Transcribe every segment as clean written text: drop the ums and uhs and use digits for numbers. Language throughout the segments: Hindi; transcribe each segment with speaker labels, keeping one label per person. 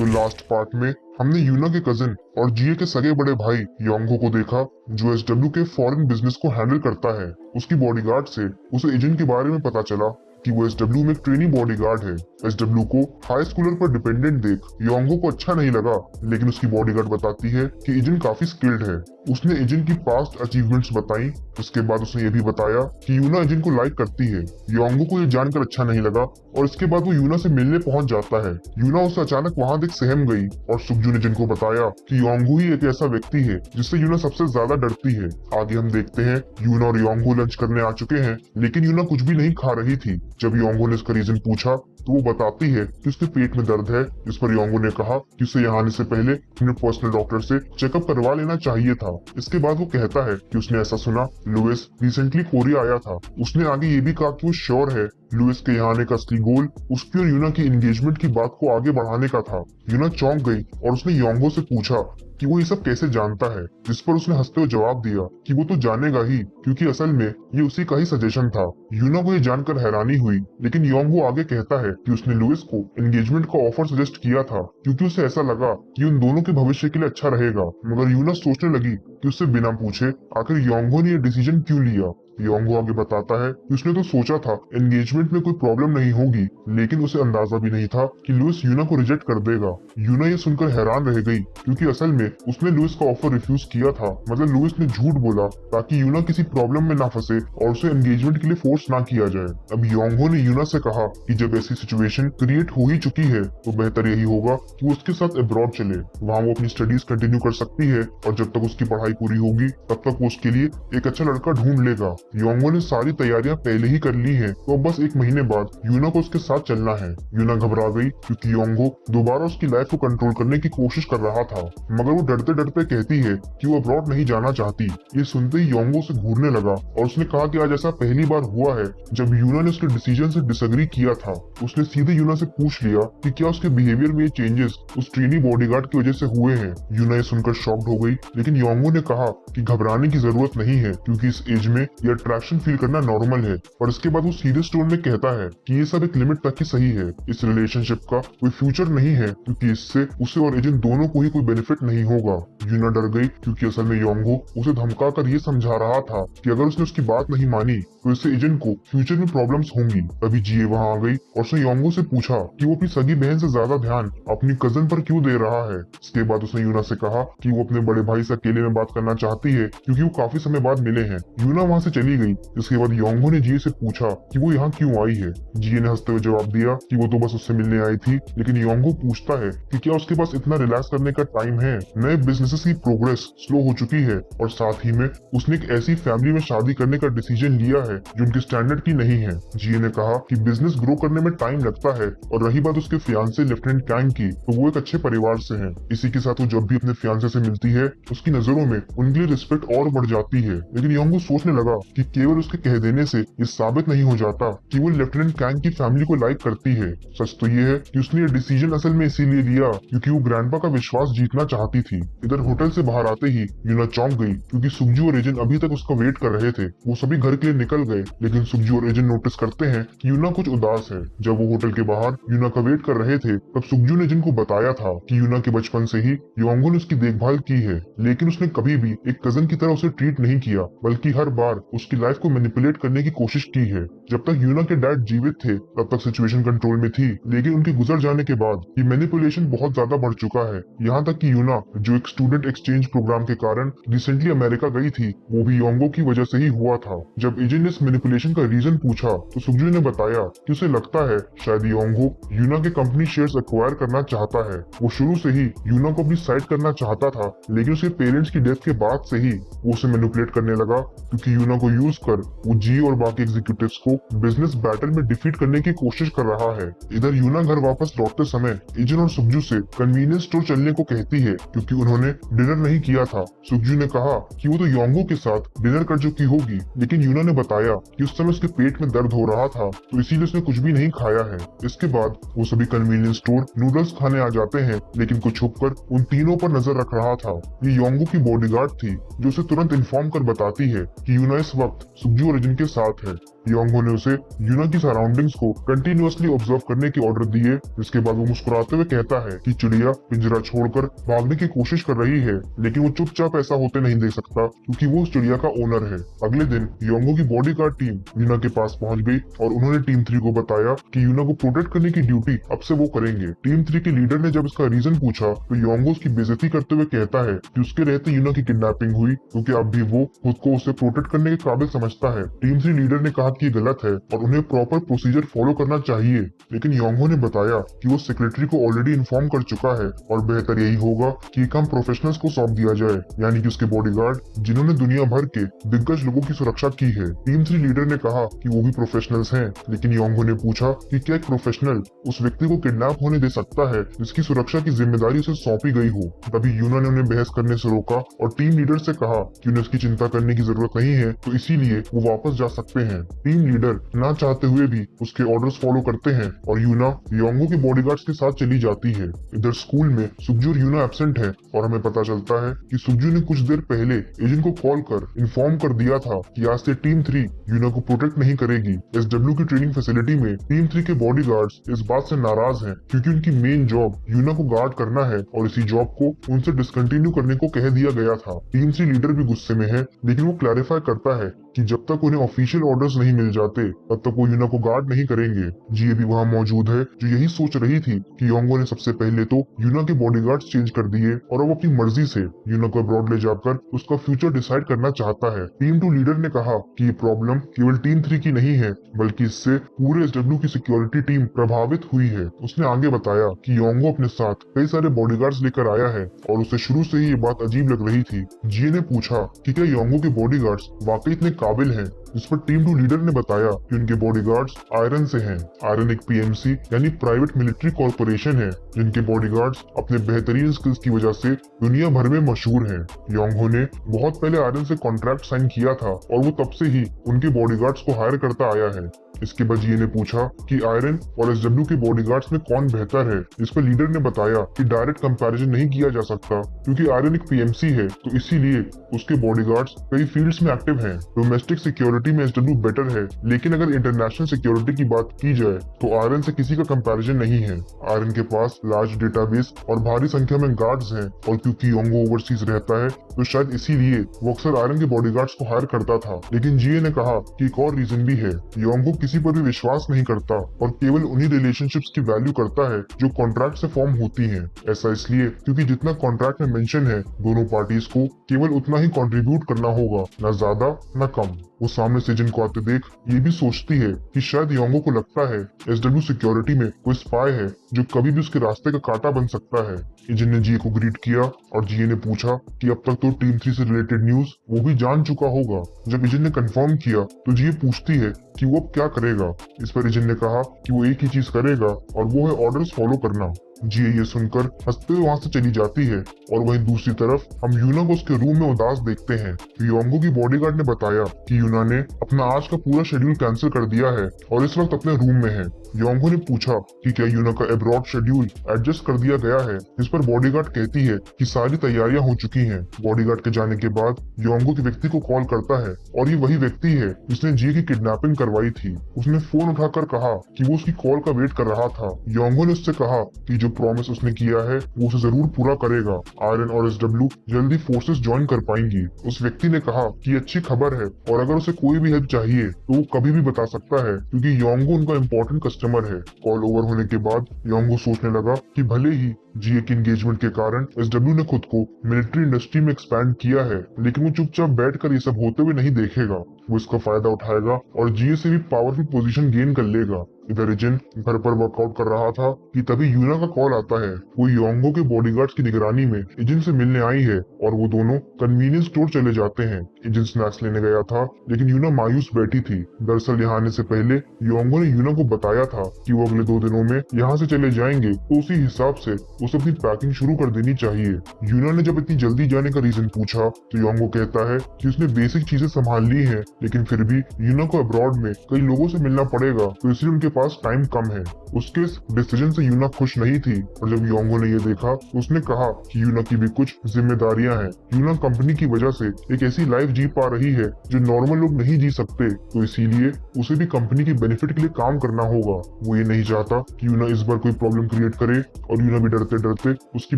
Speaker 1: तो लास्ट पार्ट में हमने यूना के कजिन और जिए के सगे बड़े भाई योंगहो को देखा, जो एसडब्ल्यू के फॉरेन बिजनेस को हैंडल करता है। उसकी बॉडीगार्ड से उसे एजेंट के बारे में पता चला कि वो एसडब्ल्यू में एक ट्रेनी बॉडीगार्ड है। एसडब्ल्यू को हाई स्कूलर पर डिपेंडेंट देख योंगहो को अच्छा नहीं लगा, लेकिन उसकी बॉडीगार्ड बताती है कि एजेंट काफी स्किल्ड है। उसने एजेंट की पास्ट अचीवमेंट्स बताई। इसके बाद उसने ये भी बताया कि यूना एजेंट को लाइक करती है। योंगहो को ये जानकर अच्छा नहीं लगा और इसके बाद वो यूना से मिलने पहुंच जाता है। यूना उसे अचानक वहां देख सहम गई और सुगजू ने एजेंट को बताया कि योंगहो ही एक ऐसा व्यक्ति है जिससे यूना सबसे ज्यादा डरती है। आगे हम देखते हैं यूना और योंगहो लंच करने आ चुके हैं, लेकिन यूना कुछ भी नहीं खा रही थी। जब योंगहो ने इसका रीजन पूछा तो वो बताती है कि उसके पेट में दर्द है, जिस पर योंगहो ने कहा कि उसे यहाँ आने से पहले अपने पर्सनल डॉक्टर से चेकअप करवा लेना चाहिए था। इसके बाद वो कहता है कि उसने ऐसा सुना लुइस रिसेंटली कोरिया आया था। उसने आगे ये भी कहा कि वो श्योर है लुइस के यहाँ आने का असली गोल उसकी और यूना की एंगेजमेंट की बात को आगे बढ़ाने का था। यूना चौंक गई और उसने योंगहो से पूछा कि वो ये सब कैसे जानता है, जिस पर उसने हंसते हुए जवाब दिया कि वो तो जानेगा ही, क्योंकि असल में ये उसी का ही सजेशन था। यूना को ये जानकर हैरानी हुई, लेकिन योंगहो आगे कहता है कि उसने लुइस को एंगेजमेंट का ऑफर सजेस्ट किया था क्योंकि उसे ऐसा लगा कि उन दोनों के भविष्य के लिए अच्छा रहेगा। मगर यूना सोचने लगी कि उससे बिना पूछे आखिर योंगहो ने ये डिसीजन क्यों लिया। योंगहो आगे बताता है कि उसने तो सोचा था एंगेजमेंट में कोई प्रॉब्लम नहीं होगी, लेकिन उसे अंदाजा भी नहीं था कि लुइस यूना को रिजेक्ट कर देगा। यूना ये सुनकर हैरान रह गई, क्योंकि असल में उसने लुइस का ऑफर रिफ्यूज किया था। मतलब लुइस ने झूठ बोला ताकि यूना किसी प्रॉब्लम में ना फंसे और उसे एंगेजमेंट के लिए फोर्स ना किया जाए। अब योंगहो ने यूना से कहा कि जब ऐसी सिचुएशन क्रिएट हो ही चुकी है तो बेहतर यही होगा कि वो उसके साथ अब्रॉड चले। वहाँ वो अपनी स्टडीज कंटिन्यू कर सकती है और जब तक उसकी पढ़ाई पूरी होगी तब तक वो उसके लिए एक अच्छा लड़का ढूंढ लेगा। योंगहो ने सारी तैयारियां पहले ही कर ली हैं, तो अब बस एक महीने बाद यूना को उसके साथ चलना है। यूना घबरा गई क्योंकि योंगहो दोबारा उसकी लाइफ को कंट्रोल करने की कोशिश कर रहा था, मगर वो डरते डरते कहती है कि वो अब्रॉड नहीं जाना चाहती। ये सुनते ही योंगहो से घूरने लगा और उसने कहा कि आज ऐसा पहली बार हुआ है जब यूना ने उसके डिसीजन से डिसएग्री किया था। उसने सीधे यूना से पूछ लिया कि क्या उसके बिहेवियर में ये चेंजेस उस ट्रेनी बॉडीगार्ड की वजह से हुए हैं। यूना ये सुनकर शॉक्ड हो गई, लेकिन योंगहो ने कहा कि घबराने की जरूरत नहीं है क्योंकि इस एज में ये अट्रैक्शन फील करना नॉर्मल है। और इसके बाद वो सीरियस टोन में कहता है कि ये सब एक लिमिट तक ही सही है। इस रिलेशनशिप का कोई फ्यूचर नहीं है क्योंकि इससे उसे और एजेंट दोनों को ही कोई बेनिफिट नहीं होगा। यूना डर गई क्योंकि असल में योंगहो उसे धमका कर ये समझा रहा था कि अगर उसने उसकी बात नहीं मानी तो इससे एजेंट को फ्यूचर में प्रॉब्लम्स होंगी। तभी जिए वहाँ आ गई और उसने योंगहो से पूछा कि वो अपनी सगी बहन से ज्यादा ध्यान अपनी कजन पर क्यों दे रहा है। इसके बाद उसने यूना से कहा कि वो अपने बड़े भाई से अकेले में बात करना चाहती है क्योंकि वो काफी समय बाद मिले हैं। यूना वहाँ से चली गई। इसके बाद योंगहो ने जिए से पूछा कि वो यहाँ क्यों आई है। जिए ने हंसते हुए जवाब दिया कि वो तो बस उससे मिलने आई थी, लेकिन योंगहो पूछता है कि क्या उसके पास इतना रिलैक्स करने का टाइम है। नए बिजनेसेस की प्रोग्रेस स्लो हो चुकी है और साथ ही में उसने एक ऐसी फैमिली में शादी करने का डिसीजन लिया है जो उनके स्टैंडर्ड की नहीं है। जिए ने कहा कि बिजनेस ग्रो करने में टाइम लगता है और रही बात उसके फियांसे लेफ्टिनेंट कैंग की, तो वो एक अच्छे परिवार से हैं। इसी के साथ वो जब भी अपने फियांसे से मिलती है उसकी नजरों में उनके लिए रिस्पेक्ट और बढ़ जाती है। लेकिन योंगहो सोचने लगा कि केवल उसके कह देने से ये साबित नहीं हो जाता कि वो लेफ्टिनेंट कैंग की फैमिली को लाइक करती है। सच तो ये है कि उसने ये डिसीजन असल में इसीलिए लिया क्योंकि वो ग्रैंडपा का विश्वास जीतना चाहती थी। इधर होटल से बाहर आते ही यूना चौंक गई क्योंकि सुगजू और एजेंट अभी तक उसका वेट कर रहे थे। वो सभी घर के लिए निकल गए, लेकिन सुगजू और एजेंट नोटिस करते हैं कि यूना कुछ उदास है। जब वो होटल के बाहर यूना का वेट कर रहे थे तब सुगजू ने एजेंट को बताया था कि यूना के बचपन से ही योंगहो ने उसकी देखभाल की है, लेकिन उसने कभी भी एक कजन की तरह उसे ट्रीट नहीं किया, बल्कि हर बार उसकी लाइफ को मैनिपुलेट करने की कोशिश की है। जब तक यूना के डैड जीवित थे तब तक सिचुएशन कंट्रोल में थी, लेकिन उनके गुजर जाने के बाद ये मैनिपुलेशन बहुत ज्यादा बढ़ चुका है। यहाँ तक कि यूना जो एक स्टूडेंट एक्सचेंज प्रोग्राम के कारण रिसेंटली अमेरिका गई थी, वो भी योंगहो की वजह से ही हुआ था। जब एजेंट ने इस मैनिपुलेशन का रीजन पूछा तो सुगजू ने बताया कि उसे लगता है शायद योंगहो यूना के कंपनी शेयर्स एक्वायर करना चाहता है। वो शुरू से ही यूना को अपनी साइड करना चाहता था, लेकिन उसके पेरेंट्स की डेथ के बाद से ही वो उसे मैनिपुलेट करने लगा क्योंकि यूना को यूज कर वो जी और बाकी एग्जीक्यूटिव्स को बिजनेस बैटल में डिफीट करने की कोशिश कर रहा है। इधर यूना घर वापस लौटते समय एजेंट और सुगजू से कन्वीनियंस स्टोर चलने को कहती है क्योंकि उन्होंने डिनर नहीं किया था। सुगजू ने कहा कि वो तो योंगहो के साथ डिनर कर चुकी होगी, लेकिन यूना ने बताया कि उस समय उसके पेट में दर्द हो रहा था तो इसीलिए उसने कुछ भी नहीं खाया है। इसके बाद वो सभी कन्वीनियंस स्टोर नूडल्स खाने आ जाते हैं, लेकिन कुछ छुपकर उन तीनों पर नजर रख रहा था। ये योंगहो की बॉडीगार्ड थी जो उसे तुरंत इन्फॉर्म कर बताती है कि यूना इस वक्त सुगजू और एजेंट के साथ है। योंगो ने उसे यूना की सराउंडिंग्स को कंटिन्यूअसली ऑब्जर्व करने के ऑर्डर दिए, जिसके बाद वो मुस्कुराते हुए कहता है कि चिड़िया पिंजरा छोड़कर भागने की कोशिश कर रही है, लेकिन वो चुपचाप ऐसा होते नहीं देख सकता क्योंकि वो उस चिड़िया का ओनर है। अगले दिन योंगो की बॉडीगार्ड टीम यूना के पास पहुंच गई और उन्होंने टीम 3 को बताया कि यूना को प्रोटेक्ट करने की ड्यूटी अब से वो करेंगे। टीम 3 के लीडर ने जब इसका रीजन पूछा तो योंगो उसकी बेइज्जती करते हुए कहता है कि उसके रहते यूना की किडनैपिंग हुई क्योंकि अब भी वो खुद को उसे प्रोटेक्ट करने के काबिल समझता है। टीम 3 लीडर ने कहा कि ये गलत है और उन्हें प्रॉपर प्रोसीजर फॉलो करना चाहिए, लेकिन योंगो ने बताया कि वो सेक्रेटरी को ऑलरेडी इन्फॉर्म कर चुका है और बेहतर यही होगा कि काम प्रोफेशनल्स को सौंप दिया जाए, यानी कि उसके बॉडीगार्ड जिन्होंने दुनिया भर के दिग्गज लोगों की सुरक्षा की है। टीम 3 लीडर ने कहा कि वो भी प्रोफेशनल्स हैं, लेकिन योंगो ने पूछा कि क्या एक प्रोफेशनल उस व्यक्ति को किडनैप होने दे सकता है जिसकी सुरक्षा की जिम्मेदारी उसे सौंपी गई हो। तभी यूना ने उन्हें बहस करने से रोका और टीम लीडर से कहा कि उन्हें उसकी चिंता करने की जरूरत नहीं है, तो इसीलिए वो वापस जा सकते हैं। टीम लीडर ना चाहते हुए भी उसके ऑर्डर्स फॉलो करते हैं और यूना योंगो के बॉडीगार्ड्स के साथ चली जाती है। इधर स्कूल में सुक्जू और यूना एब्सेंट है और हमें पता चलता है कि सुक्जू ने कुछ देर पहले एजेंट को कॉल कर इन्फॉर्म कर दिया था कि आज से टीम 3 यूना को प्रोटेक्ट नहीं करेगी। एसडब्ल्यू की ट्रेनिंग फैसिलिटी में टीम 3 के बॉडीगार्ड्स इस बात से नाराज हैं क्योंकि उनकी मेन जॉब यूना को गार्ड करना है और इसी जॉब को उनसे डिसकंटिन्यू करने को कह दिया गया था। टीम 3 लीडर भी गुस्से में है, लेकिन वो क्लैरिफाई करता है कि जब तक उन्हें ऑफिशियल ऑर्डर्स नहीं मिल जाते तब तक वो यूना को गार्ड नहीं करेंगे। जिए भी वहाँ मौजूद है जो यही सोच रही थी कि योंगो ने सबसे पहले तो यूना के बॉडीगार्ड्स चेंज कर दिए और अब अपनी मर्जी से यूना को अब्रॉड ले जाकर उसका फ्यूचर डिसाइड करना चाहता है। टीम 2 लीडर ने कहा कि ये प्रॉब्लम केवल टीम 3 की नहीं है, बल्कि इससे पूरे एसडब्ल्यू की सिक्योरिटी टीम प्रभावित हुई है। उसने आगे बताया कि योंगो अपने साथ कई सारे बॉडीगार्ड्स लेकर आया है और उसे शुरू से ही ये बात अजीब लग रही थी। जिए ने पूछा कि क्या योंगो के बॉडीगार्ड्स वाकई इतने काबिल हैं, जिस पर टीम 2 लीडर ने बताया कि उनके बॉडीगार्ड्स आयरन से हैं। आयरन एक पीएमसी यानी प्राइवेट मिलिट्री कॉर्पोरेशन है, जिनके बॉडीगार्ड्स अपने बेहतरीन स्किल्स की वजह से दुनिया भर में मशहूर हैं। योंगो ने बहुत पहले आयरन से कॉन्ट्रैक्ट साइन किया था और वो तब से ही उनके बॉडीगार्ड्स को हायर करता आया है। इसके बाद जिए ने पूछा कि आयरन और एसडब्ल्यू के बॉडीगार्ड्स में कौन बेहतर है, जिस पर लीडर ने बताया कि डायरेक्ट कंपैरिजन नहीं किया जा सकता क्योंकि आयरन एक पीएमसी है, तो इसीलिए उसके बॉडीगार्ड्स कई फील्ड्स में एक्टिव हैं। डोमेस्टिक सिक्योरिटी में एसडब्ल्यू बेटर है, लेकिन अगर इंटरनेशनल सिक्योरिटी की बात की जाए तो आयरन से किसी का कंपैरिजन नहीं है। आयरन के पास लार्ज डेटाबेस और भारी संख्या में गार्ड्स हैं और क्योंकि योंगो ओवरसीज रहता है तो शायद इसीलिए वो अक्सर आयरन के बॉडीगार्ड्स को हायर करता था। लेकिन जिए ने कहा कि एक और रीजन भी है, योंगो किसी पर भी विश्वास नहीं करता और केवल उन्हीं रिलेशनशिप्स की वैल्यू करता है जो कॉन्ट्रैक्ट से फॉर्म होती हैं। ऐसा इसलिए क्योंकि जितना कॉन्ट्रैक्ट में मेंशन है, दोनों पार्टीज को केवल उतना ही कंट्रीब्यूट करना होगा, न ज्यादा न कम। वो सामने से एजेंट को आते देख ये भी सोचती है कि शायद योंगो को लगता है एसडब्ल्यू सिक्योरिटी में कोई स्पाई है जो कभी भी उसके रास्ते का कांटा बन सकता है। एजेंट ने जिए को ग्रीट किया और जिए ने पूछा कि अब तक तो टीम 3 से रिलेटेड न्यूज वो भी जान चुका होगा। जब एजेंट ने कंफर्म किया तो जिए पूछती है कि वो अब क्या करेगा। इस पर एजेंट ने कहा कि वो एक ही चीज करेगा और वो है ऑर्डर्स फॉलो करना। जिए ये सुनकर हंसते हुए वहां से चली जाती है और वहीं दूसरी तरफ हम यूना को उसके रूम में उदास देखते हैं। योंगो की बॉडीगार्ड ने बताया कि यूना ने अपना आज का पूरा शेड्यूल कैंसिल कर दिया है और इस वक्त अपने रूम में है। योंगो ने पूछा कि क्या यूना का एब्रॉड शेड्यूल एडजस्ट कर दिया गया है, इस पर बॉडीगार्ड कहती है कि सारी तैयारियां हो चुकी हैं। बॉडीगार्ड के जाने के बाद योंगो के व्यक्ति को कॉल करता है और ये वही व्यक्ति है जिसने जिए की किडनैपिंग करवाई थी। उसने फोन उठाकर कहा कि वो उसकी कॉल का वेट कर रहा था। योंगो ने उससे कहा कि जो प्रॉमिस उसने किया है वो उसे जरूर पूरा करेगा। आयरन और एसडब्ल्यू जल्दी फोर्सेस ज्वाइन कर पाएंगी। उस व्यक्ति ने कहा कि अच्छी खबर है और अगर उसे कोई भी हेल्प चाहिए तो वो कभी भी बता सकता है क्योंकि योंगो उनका इम्पोर्टेंट कस्टमर है। कॉल ओवर होने के बाद योंगो सोचने लगा कि भले ही जिए की एंगेजमेंट के कारण एसडब्ल्यू ने खुद को मिलिट्री इंडस्ट्री में एक्सपैंड किया है, लेकिन वो चुपचाप बैठकर ये सब होते हुए नहीं देखेगा। वो इसका फायदा उठाएगा और जिए से भी पावरफुल पोजीशन गेन कर लेगा। इधर एजेंट घर पर वर्कआउट कर रहा था कि तभी यूना का कॉल आता है। वो योंगो के बॉडीगार्ड्स की निगरानी में एजेंट से मिलने आई है और वो दोनों कन्वीनियंस स्टोर चले जाते हैं। एजेंट स्नैक्स लेने गया था लेकिन यूना मायूस बैठी थी। दरअसल यहाँ आने से पहले योंगो ने यूना को बताया था कि वो अगले 2 दिनों में यहाँ से चले जाएंगे, तो उसी हिसाब से उसे अपनी पैकिंग शुरू कर देनी चाहिए। यूना ने जब इतनी जल्दी जाने का रीजन पूछा तो योंगो कहता है कि उसने बेसिक चीजें संभाल ली है, लेकिन फिर भी यूना को अब्रॉड में कई लोगों से मिलना पड़ेगा, तो इसलिए उनके पास पास टाइम कम है। उसके इस डिसीजन से यूना खुश नहीं थी और जब योंगो ने ये देखा तो उसने कहा कि यूना की भी कुछ जिम्मेदारियां हैं। यूना कंपनी की वजह से एक ऐसी लाइफ जी पा रही है जो नॉर्मल लोग नहीं जी सकते, तो इसीलिए उसे भी कंपनी के बेनिफिट के लिए काम करना होगा। वो ये नहीं चाहता कि यूना इस बार कोई प्रॉब्लम क्रिएट करे और यूना भी डरते डरते उसकी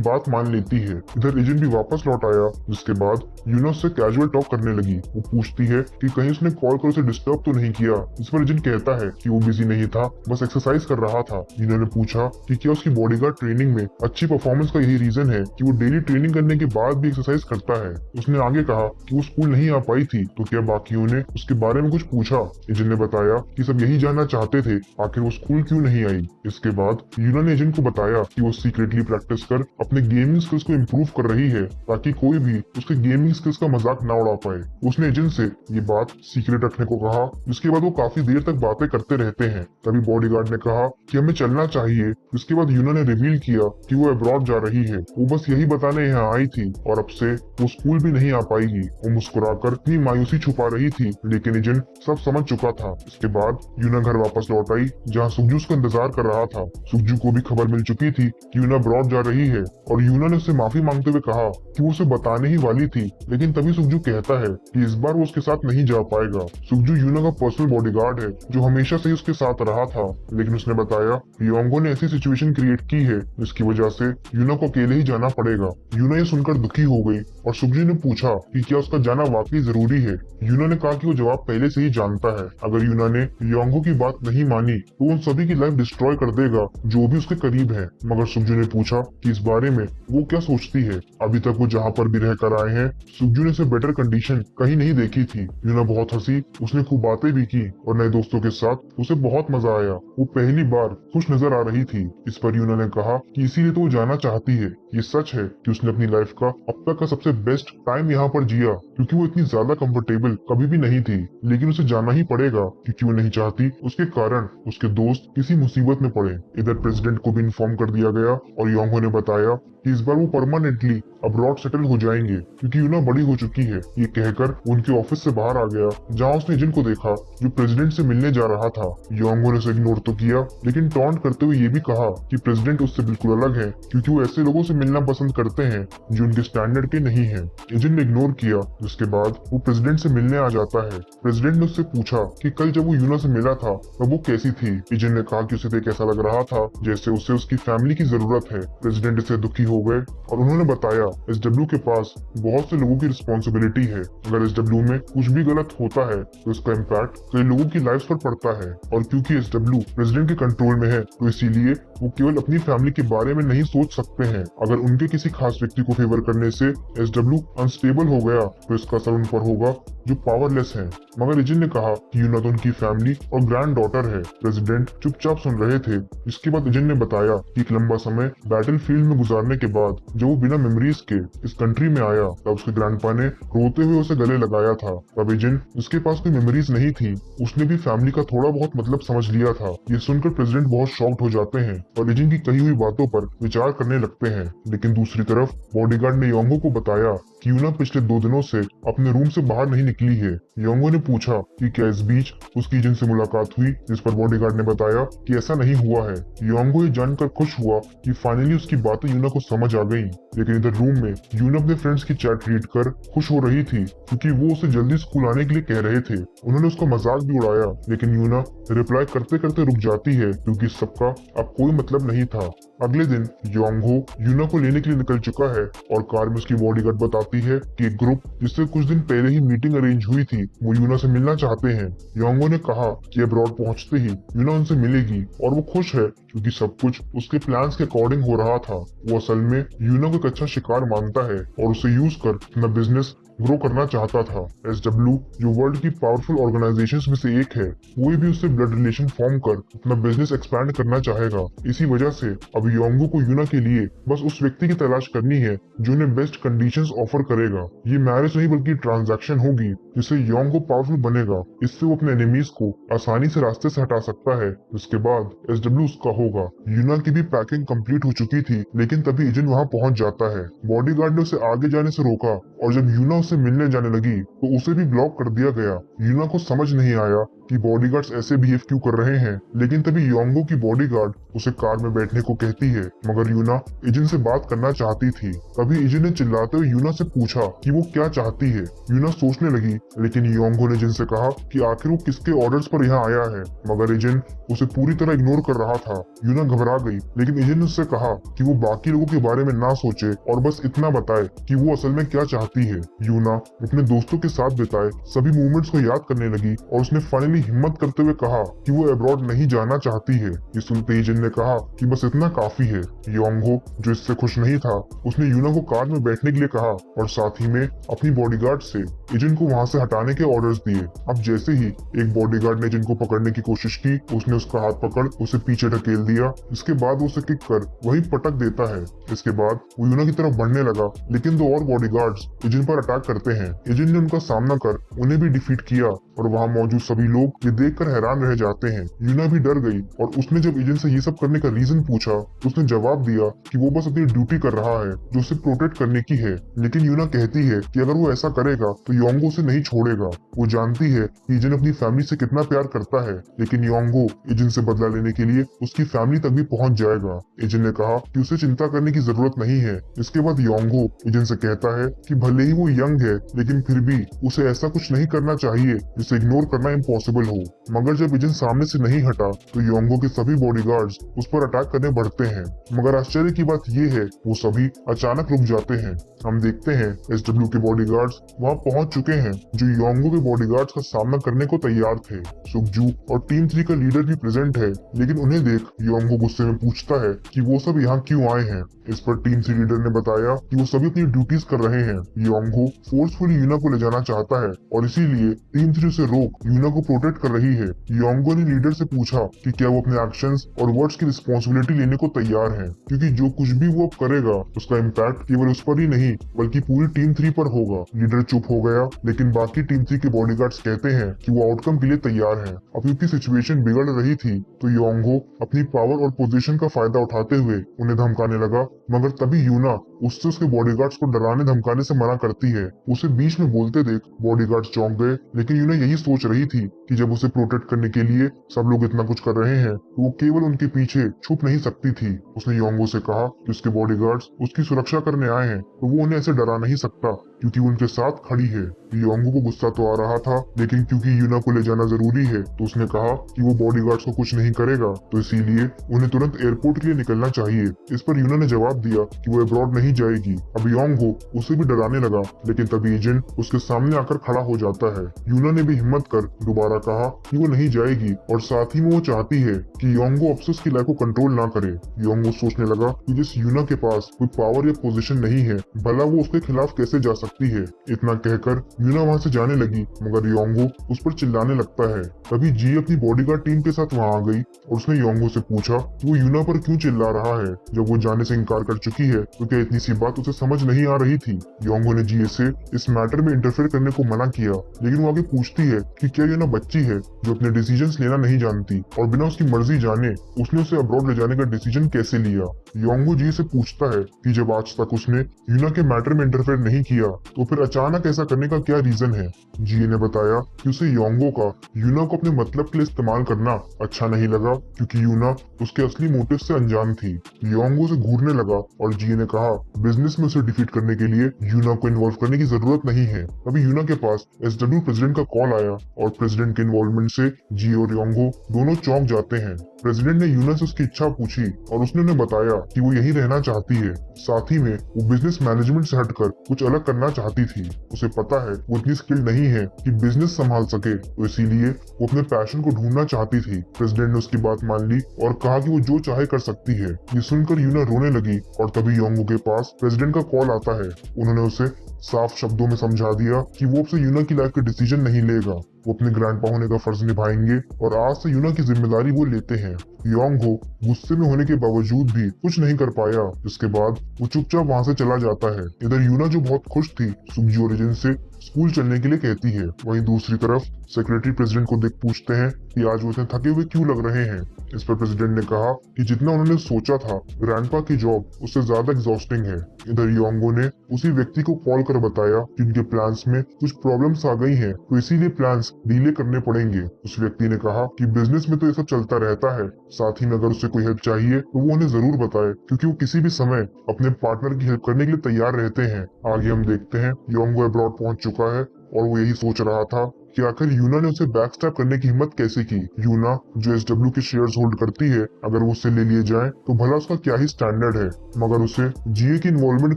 Speaker 1: बात मान लेती है। इधर एजेंट भी वापस लौट आया, जिसके बाद यूना उससे कैजुअल टॉक करने लगी। वो पूछती है कि कहीं उसने कॉल कर उसे डिस्टर्ब तो नहीं किया। इस पर एजेंट कहता है कि वो बिजी नहीं था, बस एक्सरसाइज कर रहा था। यूना ने पूछा कि क्या उसकी बॉडीगार्ड ट्रेनिंग में अच्छी परफॉर्मेंस का यही रीजन है कि वो डेली ट्रेनिंग करने के बाद भी एक्सरसाइज करता है। उसने आगे कहा कि वो स्कूल नहीं आ पाई थी, तो क्या बाकियों ने उसके बारे में कुछ पूछा। एजेंट ने बताया कि सब यही जानना चाहते थे आखिर वो स्कूल क्यों नहीं आई। इसके बाद यूना ने एजेंट को बताया कि वो सीक्रेटली प्रैक्टिस कर अपने गेमिंग स्किल्स को इम्प्रूव कर रही है ताकि कोई भी उसके गेमिंग स्किल्स का मजाक ना उड़ा पाए। उसने एजेंट से ये बात सीक्रेट रखने को कहा, जिसके बाद वो काफी देर तक बातें करते रहते हैं। तभी बॉडीगार्ड ने कहा कि हमें चलना चाहिए। इसके बाद यूना ने रिवील किया कि वो अब्रॉड जा रही है। वो बस यही बताने यहाँ आई थी और अब से वो स्कूल भी नहीं आ पाएगी। वो मुस्कुराकर अपनी मायूसी छुपा रही थी, लेकिन एजेंट सब समझ चुका था। इसके बाद यूना घर वापस लौट आई, जहाँ सुगजू उसका इंतजार कर रहा था। सुगजू को भी खबर मिल चुकी थी कि यूना अब्रॉड जा रही है और यूना ने उससे माफी मांगते हुए कहा कि वो उसे बताने ही वाली थी, लेकिन तभी सुगजू कहता है कि इस बार वो उसके साथ नहीं जा पाएगा। सुगजू यूना का पर्सनल बॉडीगार्ड है जो हमेशा से ही उसके साथ रहा था, लेकिन उसने बताया कि योंगो ने ऐसी सिचुएशन क्रिएट की है जिसकी वजह से यूना को अकेले ही जाना पड़ेगा। यूना ये सुनकर दुखी हो गई और सुगजू ने पूछा कि क्या उसका जाना वाकई जरूरी है। यूना ने कहा कि वो जवाब पहले से ही जानता है। अगर यूना ने योंगो की बात नहीं मानी तो उन सभी की लाइफ डिस्ट्रॉय कर देगा जो भी उसके करीब है। मगर सुगजू ने पूछा कि इस बारे में वो क्या सोचती है। अभी तक वो जहाँ पर भी रहकर आए हैं, सुगजू ने से बेटर कंडीशन कहीं नहीं देखी थी। यूना बहुत हंसी, उसने खूब बातें भी की और नए दोस्तों के साथ उसे बहुत मजा आया। वो पहली बार खुश नजर आ रही थी। इस पर यूना ने कहा कि इसीलिए तो वो जाना चाहती है। ये सच है कि उसने अपनी लाइफ का अब तक का सबसे बेस्ट टाइम यहाँ पर जिया, क्योंकि वो इतनी ज्यादा कंफर्टेबल कभी भी नहीं थी, लेकिन उसे जाना ही पड़ेगा क्योंकि वो नहीं चाहती उसके कारण उसके दोस्त किसी मुसीबत में पड़े। इधर प्रेसिडेंट को भी इन्फॉर्म कर दिया गया और योंगो ने बताया कि इस बार वो परमानेंटली अब्रॉड सेटल हो जाएंगे क्योंकि यूना बड़ी हो चुकी है। ये कहकर उनके ऑफिस से बाहर आ गया, जहाँ उसने एजेंट को देखा जो प्रेसिडेंट से मिलने जा रहा था। योंगो ने उसे इग्नोर तो किया, लेकिन टॉन्ट करते हुए ये भी कहा कि प्रेसिडेंट उससे बिल्कुल अलग है क्योंकि वो ऐसे लोगों से मिलना पसंद करते हैं जो उनके स्टैंडर्ड के नहीं है। एजेंट ने इग्नोर किया, जिसके बाद वो प्रेसिडेंट से मिलने आ जाता है। प्रेसिडेंट ने उससे पूछा कि कल जब वो यूना से मिला था तब वो कैसी थी। एजेंट ने कहा कि उसे देख ऐसा लग रहा था जैसे उसे उसकी फैमिली की जरूरत है। प्रेसिडेंट इससे दुखी हो गए और उन्होंने बताया एसडब्ल्यू के पास बहुत से लोगों की रिस्पॉन्सिबिलिटी है। अगर एसडब्ल्यू में कुछ भी गलत होता है तो इसका इम्पैक्ट कई लोगों की लाइफ पर पड़ता है, और क्योंकि एसडब्ल्यू प्रेसिडेंट के कंट्रोल में है तो इसीलिए वो केवल अपनी फैमिली के बारे में नहीं सोच सकते हैं। अगर उनके किसी खास व्यक्ति को फेवर करने से एसडब्ल्यू अनस्टेबल हो गया तो इसका असर उन पर होगा जो पावरलेस हैं। मगर एजेंट ने कहा कि यूना तो उनकी फैमिली और ग्रैंड डॉटर है। प्रेसिडेंट चुपचाप सुन रहे थे। इसके बाद एजेंट ने बताया कि एक लंबा समय बैटल फील्ड में गुजारने के बाद जब वो बिना मेमोरीज के इस कंट्री में आया तब उसके ग्रैंडपा ने रोते हुए उसे गले लगाया था। तब एजेंट जिसके पास कोई मेमोरीज नहीं थी, उसने भी फैमिली का थोड़ा बहुत मतलब समझ लिया था। ये सुनकर प्रेसिडेंट बहुत शॉक्ड हो जाते हैं और एजेंट की कही हुई बातों पर विचार करने लगते हैं। लेकिन दूसरी तरफ बॉडीगार्ड ने योंगो को बताया कि यूना पिछले 2 दिनों से अपने रूम से बाहर नहीं निकली है। योंगो ने पूछा कि क्या इस बीच उसकी एजेंट से मुलाकात हुई, जिस पर बॉडीगार्ड ने बताया कि ऐसा नहीं हुआ है। योंगो ये जानकर खुश हुआ कि फाइनली उसकी बातें यूना को समझ आ गई। लेकिन इधर रूम में यूना अपने फ्रेंड्स की चैट रीड कर खुश हो रही थी क्योंकि वो उसे जल्दी स्कूल आने के लिए कह रहे थे। उन्होंने उसका मजाक भी उड़ाया, लेकिन यूना रिप्लाई करते करते रुक जाती है क्योंकि सबका अब कोई मतलब नहीं था। अगले दिन योंगो यूना को लेने के लिए निकल चुका है और कार में उसकी बॉडीगार्ड बताती है कि एक ग्रुप जिससे कुछ दिन पहले ही मीटिंग अरेंज हुई थी वो यूना से मिलना चाहते हैं। योंगो ने कहा कि अब्रॉड पहुंचते ही यूना उनसे मिलेगी और वो खुश है क्योंकि सब कुछ उसके प्लान्स के अकॉर्डिंग हो रहा था। वो असल में यूना को एक अच्छा शिकार मानता है और उसे यूज कर अपना बिजनेस ग्रो करना चाहता था। एसडब्ल्यू जो वर्ल्ड की पावरफुल ऑर्गेनाइजेशंस में से एक है, कोई भी उससे ब्लड रिलेशन फॉर्म कर अपना बिजनेस एक्सपैंड करना चाहेगा। इसी वजह से अब योंगो को यूना के लिए बस उस व्यक्ति की तलाश करनी है जो उन्हें बेस्ट कंडीशंस ऑफर करेगा। ये मैरिज नहीं बल्कि ट्रांजैक्शन होगी जिससे योंगो पावरफुल बनेगा। इससे वो अपने एनिमीज को आसानी से रास्ते से हटा सकता है। उसके बाद एसडब्ल्यू उसका होगा। यूना की भी पैकिंग कंप्लीट हो चुकी थी, लेकिन तभी एजेंट वहां पहुंच जाता है। बॉडीगार्ड ने उसे आगे जाने से रोका और जब यूना उससे मिलने जाने लगी तो उसे भी ब्लॉक कर दिया गया। यूना को समझ नहीं आया कि बॉडीगार्ड्स ऐसे बिहेव क्यों कर रहे हैं, लेकिन तभी योंगो की बॉडीगार्ड उसे कार में बैठने को कहती है, मगर यूना एजिन से बात करना चाहती थी। तभी एजिन ने चिल्लाते हुए यूना से पूछा कि वो क्या चाहती है। यूना सोचने लगी, लेकिन योंगो ने एजिन से कहा कि आखिर वो किसके ऑर्डर्स पर यहाँ आया है, मगर एजिन उसे पूरी तरह इग्नोर कर रहा था। यूना घबरा गई, लेकिन एजिन ने उससे कहा कि वो बाकी लोगों के बारे में ना सोचे और बस इतना बताए कि वो असल में क्या चाहती है। यूना अपने दोस्तों के साथ बिताए सभी मूवमेंट्स को याद करने लगी और उसने फाइनली हिम्मत करते हुए कहा कि वो अब्रॉड नहीं जाना चाहती है। ये सुनते एजिन ने कहा कि बस इतना काफी है। योंगो जो इससे खुश नहीं था, उसने यूना को कार में बैठने के लिए कहा और साथ ही में अपनी बॉडीगार्ड से एजिन को वहां से हटाने के ऑर्डर्स दिए। अब जैसे ही एक बॉडीगार्ड ने एजिन को पकड़ने की कोशिश की, उसने उसका हाथ पकड़ उसे पीछे ढकेल दिया। इसके बाद वो उसे किक कर वही पटक देता है। इसके बाद वो यूना की तरफ बढ़ने लगा, लेकिन दो और बॉडीगार्ड्स एजिन पर अटैक करते हैं। एजिन ने उनका सामना कर उन्हें भी डिफीट किया और वहां मौजूद सभी लोग ये देखकर हैरान रह जाते हैं। यूना भी डर गई और उसने जब एजिन से ये सब करने का रीजन पूछा तो उसने जवाब दिया कि वो बस अपनी ड्यूटी कर रहा है जो उसे प्रोटेक्ट करने की है। लेकिन यूना कहती है कि अगर वो ऐसा करेगा तो योंगो उसे नहीं छोड़ेगा। वो जानती है कि एजिन अपनी फैमिली से कितना प्यार करता है, लेकिन योंगो एजिन से बदला लेने के लिए उसकी फैमिली तक भी पहुंच जाएगा। एजिन ने कहा कि उसे चिंता करने की जरूरत नहीं है। इसके बाद योंगो एजिन से कहता है कि भले ही वो यंग है, लेकिन फिर भी उसे ऐसा कुछ नहीं करना चाहिए जिसे इग्नोर करना इम्पॉसिबल हो। मगर जब एजिन सामने से नहीं हटा तो योंगो के सभी बॉडीगार्ड्स उस पर अटैक करने बढ़ते हैं। मगर आश्चर्य की बात ये है, वो सभी अचानक रुक जाते हैं। हम देखते हैं SW के बॉडीगार्ड्स वहां पहुंच चुके हैं जो योंगो के बॉडीगार्ड्स का सामना करने को तैयार थे। सुकजू और टीम 3 का लीडर भी प्रेजेंट है, लेकिन उन्हें देख योंगो गुस्से में पूछता है कि वो सब यहाँ क्यों आए हैं। इस पर टीम 3 लीडर ने बताया कि वो सभी अपनी ड्यूटीज कर रहे हैं। योंगो फोर्सफुली यूना को ले जाना चाहता है और इसीलिए टीम 3 उसे रोक यूना को प्रोटेक्ट कर रही है। योंगो ने लीडर से पूछा कि क्या वो अपने एक्शंस और वर्ड्स की रिस्पॉन्सिबिलिटी लेने को तैयार है, क्योंकि जो कुछ भी वो अब करेगा उसका इम्पैक्ट केवल उस पर ही नहीं बल्कि पूरी टीम 3 पर होगा। लीडर चुप हो गया, लेकिन बाकी टीम 3 के बॉडीगार्ड्स कहते हैं कि वो आउटकम के लिए तैयार हैं। अब क्योंकि सिचुएशन बिगड़ रही थी तो योंगो अपनी पावर और पोजीशन का फायदा उठाते हुए उन्हें धमकाने लगा, मगर तभी यूना उससे उसके बॉडीगार्ड्स को डराने धमकाने से मना करती है। उसे बीच में बोलते देख बॉडीगार्ड्स चौंक गए, लेकिन यूना यही सोच रही थी कि जब उसे प्रोटेक्ट करने के लिए सब लोग इतना कुछ कर रहे हैं तो वो केवल उनके पीछे छुप नहीं सकती थी। उसने योंगो से कहा कि उसके बॉडीगार्ड्स उसकी सुरक्षा करने आए हैं तो वो उन्हें ऐसे डरा नहीं सकता क्योंकि वो उनके साथ खड़ी है। योंगो को गुस्सा तो आ रहा था, लेकिन क्योंकि यूना को ले जाना जरूरी है तो उसने कहा कि वो बॉडीगार्ड्स को कुछ नहीं करेगा, तो इसीलिए उन्हें तुरंत एयरपोर्ट के लिए निकलना चाहिए। इस पर यूना ने जवाब दिया कि वो अब्रॉड नहीं जाएगी। अब योंगो उसे भी डराने लगा, लेकिन तभी एजेंट उसके सामने आकर खड़ा हो जाता है। यूना ने भी हिम्मत कर दोबारा कहा कि वो नहीं जाएगी और साथ ही में वो चाहती है कि योंगो अब से उसकी लाइफ को कंट्रोल ना करे। योंगो सोचने लगा कि जिस यूना के पास कोई पावर या पोजीशन नहीं है, भला वो उसके खिलाफ कैसे जा सकती है। इतना कहकर यूना वहां से जाने लगी, मगर योंगो उस पर चिल्लाने लगता है। तभी जी अपनी बॉडीगार्ड टीम के साथ वहां आ गई और उसने योंगो से पूछा कि वो यूना पर क्यों चिल्ला रहा है। जब वो जाने से इनकार कर चुकी है तो क्या इतनी सी बात उसे समझ नहीं आ रही थी। योंगो ने जी से इस मैटर में इंटरफेयर करने को मना किया, लेकिन वो आगे पूछती है कि क्या यूना बच्ची है जो अपने डिसीजंस लेना नहीं जानती और बिना उसकी मर्जी जाने उसने उसे अब्रॉड ले जाने का डिसीजन कैसे लिया। योंगो जी से पूछता है कि जब आज तक उसने यूना के मैटर में इंटरफेयर नहीं किया तो फिर अचानक ऐसा करने का क्या रीजन है। जी ने बताया कि उसे योंगो का यूना को अपने मतलब के लिए इस्तेमाल करना अच्छा नहीं लगा, क्योंकि यूना उसके असली मोटिव से अनजान थी। योंगो से घूरने लगा और जी ने कहा बिजनेस में उसे डिफीट करने के लिए यूना को इन्वॉल्व करने की जरूरत नहीं है। अभी यूना के पास SW प्रेसिडेंट का कॉल आया और प्रेसिडेंट के इन्वॉल्वमेंट से जी और योंगो दोनों चौंक जाते हैं। प्रेसिडेंट ने यूना से उसकी इच्छा पूछी और उसने उन्हें बताया कि वो यहीं रहना चाहती है। साथ ही में वो बिजनेस मैनेजमेंट से हटकर कुछ अलग करना चाहती थी। उसे पता है वो इतनी स्किल्ड नहीं है कि बिजनेस संभाल सके, तो इसीलिए वो अपने पैशन को ढूंढना चाहती थी। प्रेसिडेंट ने उसकी बात मान ली और कहा कि वो जो चाहे कर सकती है। ये सुनकर यूना रोने लगी और तभी योंगो के पास प्रेसिडेंट का कॉल आता है। उन्होंने उसे साफ शब्दों में समझा दिया कि वो अब से यूना की लाइफ के डिसीजन नहीं लेगा, वो अपने ग्रैंडपा होने का फर्ज निभाएंगे और आज से यूना की जिम्मेदारी वो लेते हैं। योंगो गुस्से में होने के बावजूद भी कुछ नहीं कर पाया, जिसके बाद वो चुपचाप वहां से चला जाता है। इधर यूना जो बहुत खुश थी सुकजू और एजिन से स्कूल चलने के लिए कहती है। वहीं दूसरी तरफ सेक्रेटरी प्रेसिडेंट को देख पूछते हैं कि आज वो इतने थके हुए क्यों लग रहे हैं। इस पर प्रेसिडेंट ने कहा कि जितना उन्होंने सोचा था ग्रैंडपा की जॉब उससे ज्यादा एग्जॉस्टिंग है। इधर योंगो ने उसी व्यक्ति को कॉल कर बताया कि उनके प्लान्स में कुछ प्रॉब्लम्स आ गई हैं, तो इसीलिए प्लान्स डिले करने पड़ेंगे। उस व्यक्ति ने कहा कि बिजनेस में तो ये सब चलता रहता है, साथ ही में अगर उसे कोई हेल्प चाहिए तो वो उन्हें जरूर बताए, क्योंकि वो किसी भी समय अपने पार्टनर की हेल्प करने के लिए तैयार रहते हैं। आगे हम देखते हैं योंगो अब्रॉड पहुंच चुका है और वो यही सोच रहा था कि आखिर यूना ने उसे बैकस्टैप करने की हिम्मत कैसे की। यूना जो एसडब्ल्यू के शेयर्स होल्ड करती है, अगर वो उससे ले लिए जाएं तो भला उसका क्या ही स्टैंडर्ड है। मगर उसे जीए की इन्वॉल्वमेंट